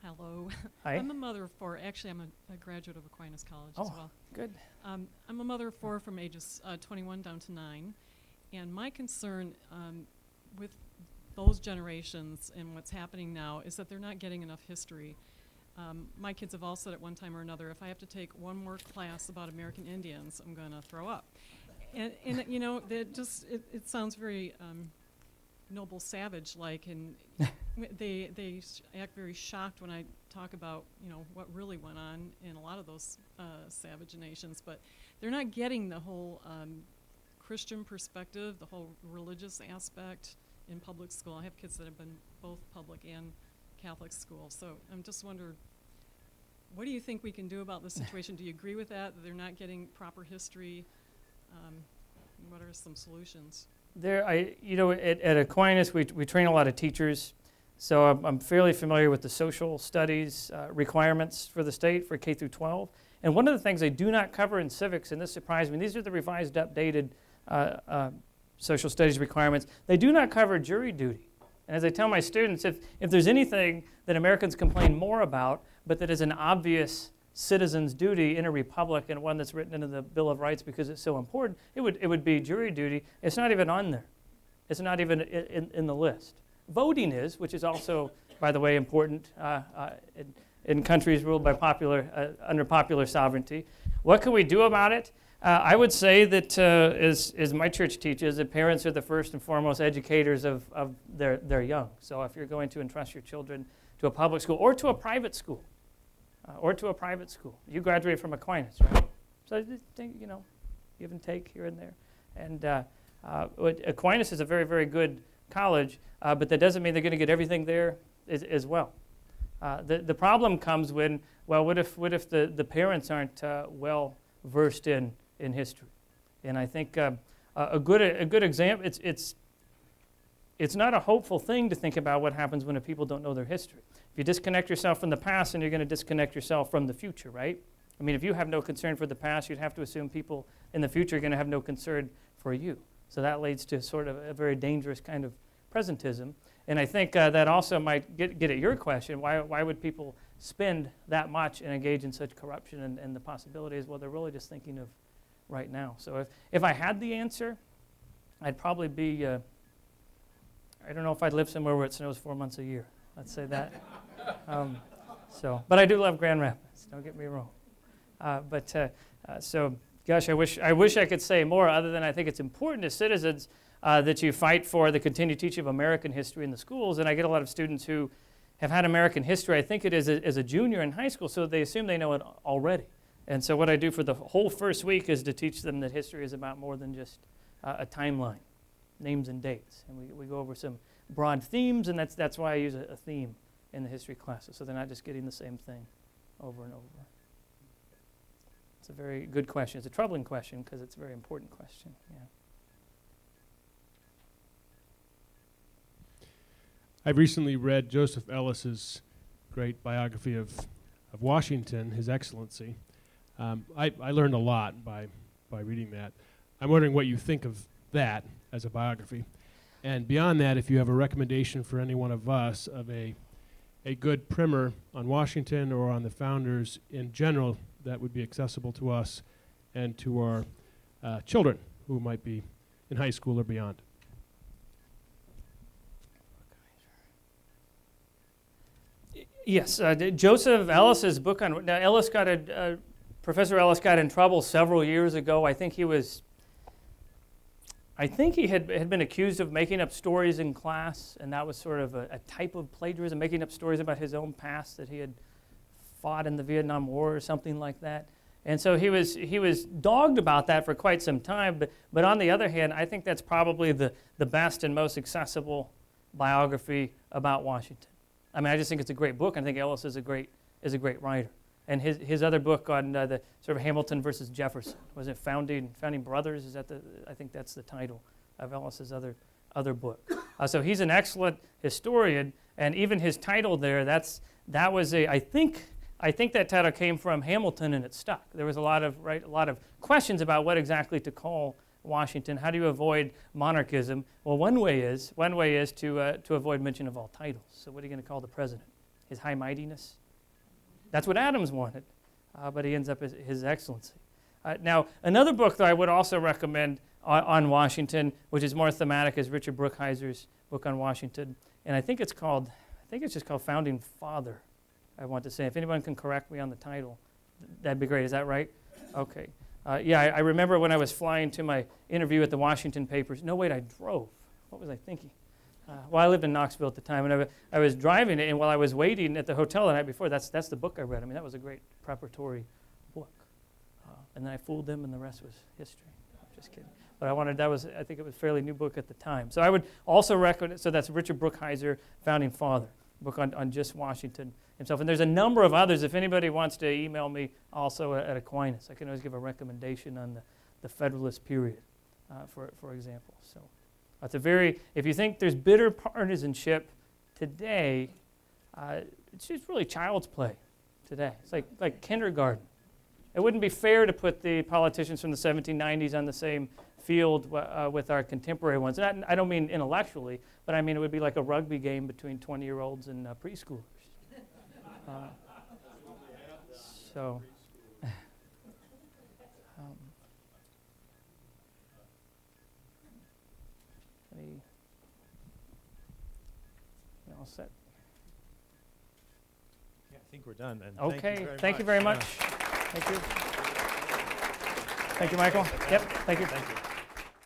Hello. Hi. I'm a mother of four. Actually, I'm a graduate of Aquinas College as well. Good. I'm a mother of four from ages 21 down to 9. And my concern with those generations and what's happening now is that they're not getting enough history. My kids have all said at one time or another, if I have to take one more class about American Indians, I'm going to throw up. And you know, it sounds very noble savage-like, and they act very shocked when I talk about, you know, what really went on in a lot of those savage nations. But they're not getting the whole Christian perspective, the whole religious aspect in public school. I have kids that have been both public and Catholic school. So I'm just wondering, what do you think we can do about this situation? Do you agree with that they're not getting proper history? What are some solutions? At Aquinas, we train a lot of teachers, so I'm fairly familiar with the social studies requirements for the state for K through 12. And one of the things they do not cover in civics, and this surprised me, these are the revised, updated social studies requirements. They do not cover jury duty. And as I tell my students, if there's anything that Americans complain more about, but that is an obvious citizen's duty in a republic and one that's written into the Bill of Rights because it's so important, it would be jury duty. It's not even on there. It's not even in the list. voting is, which is also, by the way, important in countries ruled by under popular sovereignty. What can we do about it? I would say that, as my church teaches, that parents are the first and foremost educators of their young. So if you're going to entrust your children to a public school or to a private school, you graduate from Aquinas, right? So give and take here and there. And Aquinas is a very, very good college, but that doesn't mean they're going to get everything there as well. The problem comes when, what if the parents aren't well versed in history? And I think a good example, it's not a hopeful thing to think about what happens when people don't know their history. If you disconnect yourself from the past, then you're going to disconnect yourself from the future, right? I mean, if you have no concern for the past, you'd have to assume people in the future are going to have no concern for you. So that leads to sort of a very dangerous kind of presentism. And I think that also might get at your question, why would people spend that much and engage in such corruption? And the possibility is, well, they're really just thinking of right now. So if I had the answer, I'd probably be, I don't know if I'd live somewhere where it snows 4 months a year. Let's say that. But I do love Grand Rapids, don't get me wrong. Gosh, I wish I could say more, other than I think it's important as citizens that you fight for the continued teaching of American history in the schools. And I get a lot of students who have had American history, I think it is as a junior in high school, so they assume they know it already. And so what I do for the whole first week is to teach them that history is about more than just a timeline, names and dates. And we go over some broad themes, and that's why I use a theme in the history classes, so they're not just getting the same thing over and over. It's a very good question. It's a troubling question because it's a very important question. Yeah. I've recently read Joseph Ellis's great biography of Washington, His Excellency. I learned a lot by reading that. I'm wondering what you think of that as a biography. And beyond that, if you have a recommendation for any one of us of a good primer on Washington or on the founders in general that would be accessible to us and to our children who might be in high school or beyond. Yes, Joseph Ellis's book on Professor Ellis got in trouble several years ago. I think he had been accused of making up stories in class, and that was sort of a type of plagiarism, making up stories about his own past, that he had fought in the Vietnam War or something like that. And so he was dogged about that for quite some time. But on the other hand, I think that's probably the best and most accessible biography about Washington. I mean, I just think it's a great book. I think Ellis is a great writer. And his other book on the sort of Hamilton versus Jefferson, was it Founding Brothers? I think that's the title of Ellis's other book. So he's an excellent historian, and even his title there, I think that title came from Hamilton, and it stuck. There was a lot of questions about what exactly to call Washington. How do you avoid monarchism? Well, one way is to avoid mention of all titles. So what are you going to call the president? His High Mightiness? That's what Adams wanted, but he ends up as His Excellency. Now, another book that I would also recommend on Washington, which is more thematic, is Richard Brookhiser's book on Washington, and I think it's just called Founding Father. I want to say, if anyone can correct me on the title, that'd be great. Is that right? Okay. I remember when I was flying to my interview at the Washington papers. No, wait, I drove. What was I thinking? I lived in Knoxville at the time, and I was driving it, and while I was waiting at the hotel the night before, that's the book I read. I mean, that was a great preparatory book. And then I fooled them, and the rest was history. I'm just kidding. But I think it was a fairly new book at the time. So I would also recommend, so that's Richard Brookhiser, Founding Father, book on just Washington himself. And there's a number of others. If anybody wants to email me also at Aquinas, I can always give a recommendation on the Federalist period, for example. So it's if you think there's bitter partisanship today, it's just really child's play today. It's like kindergarten. It wouldn't be fair to put the politicians from the 1790s on the same field with our contemporary ones. And I don't mean intellectually, but I mean it would be like a rugby game between 20-year-olds and preschoolers. All set. Yeah, I think we're done. And Okay, thank you very much. Yeah. Thank you. Thank you, Michael. Yep, thank you. Thank you.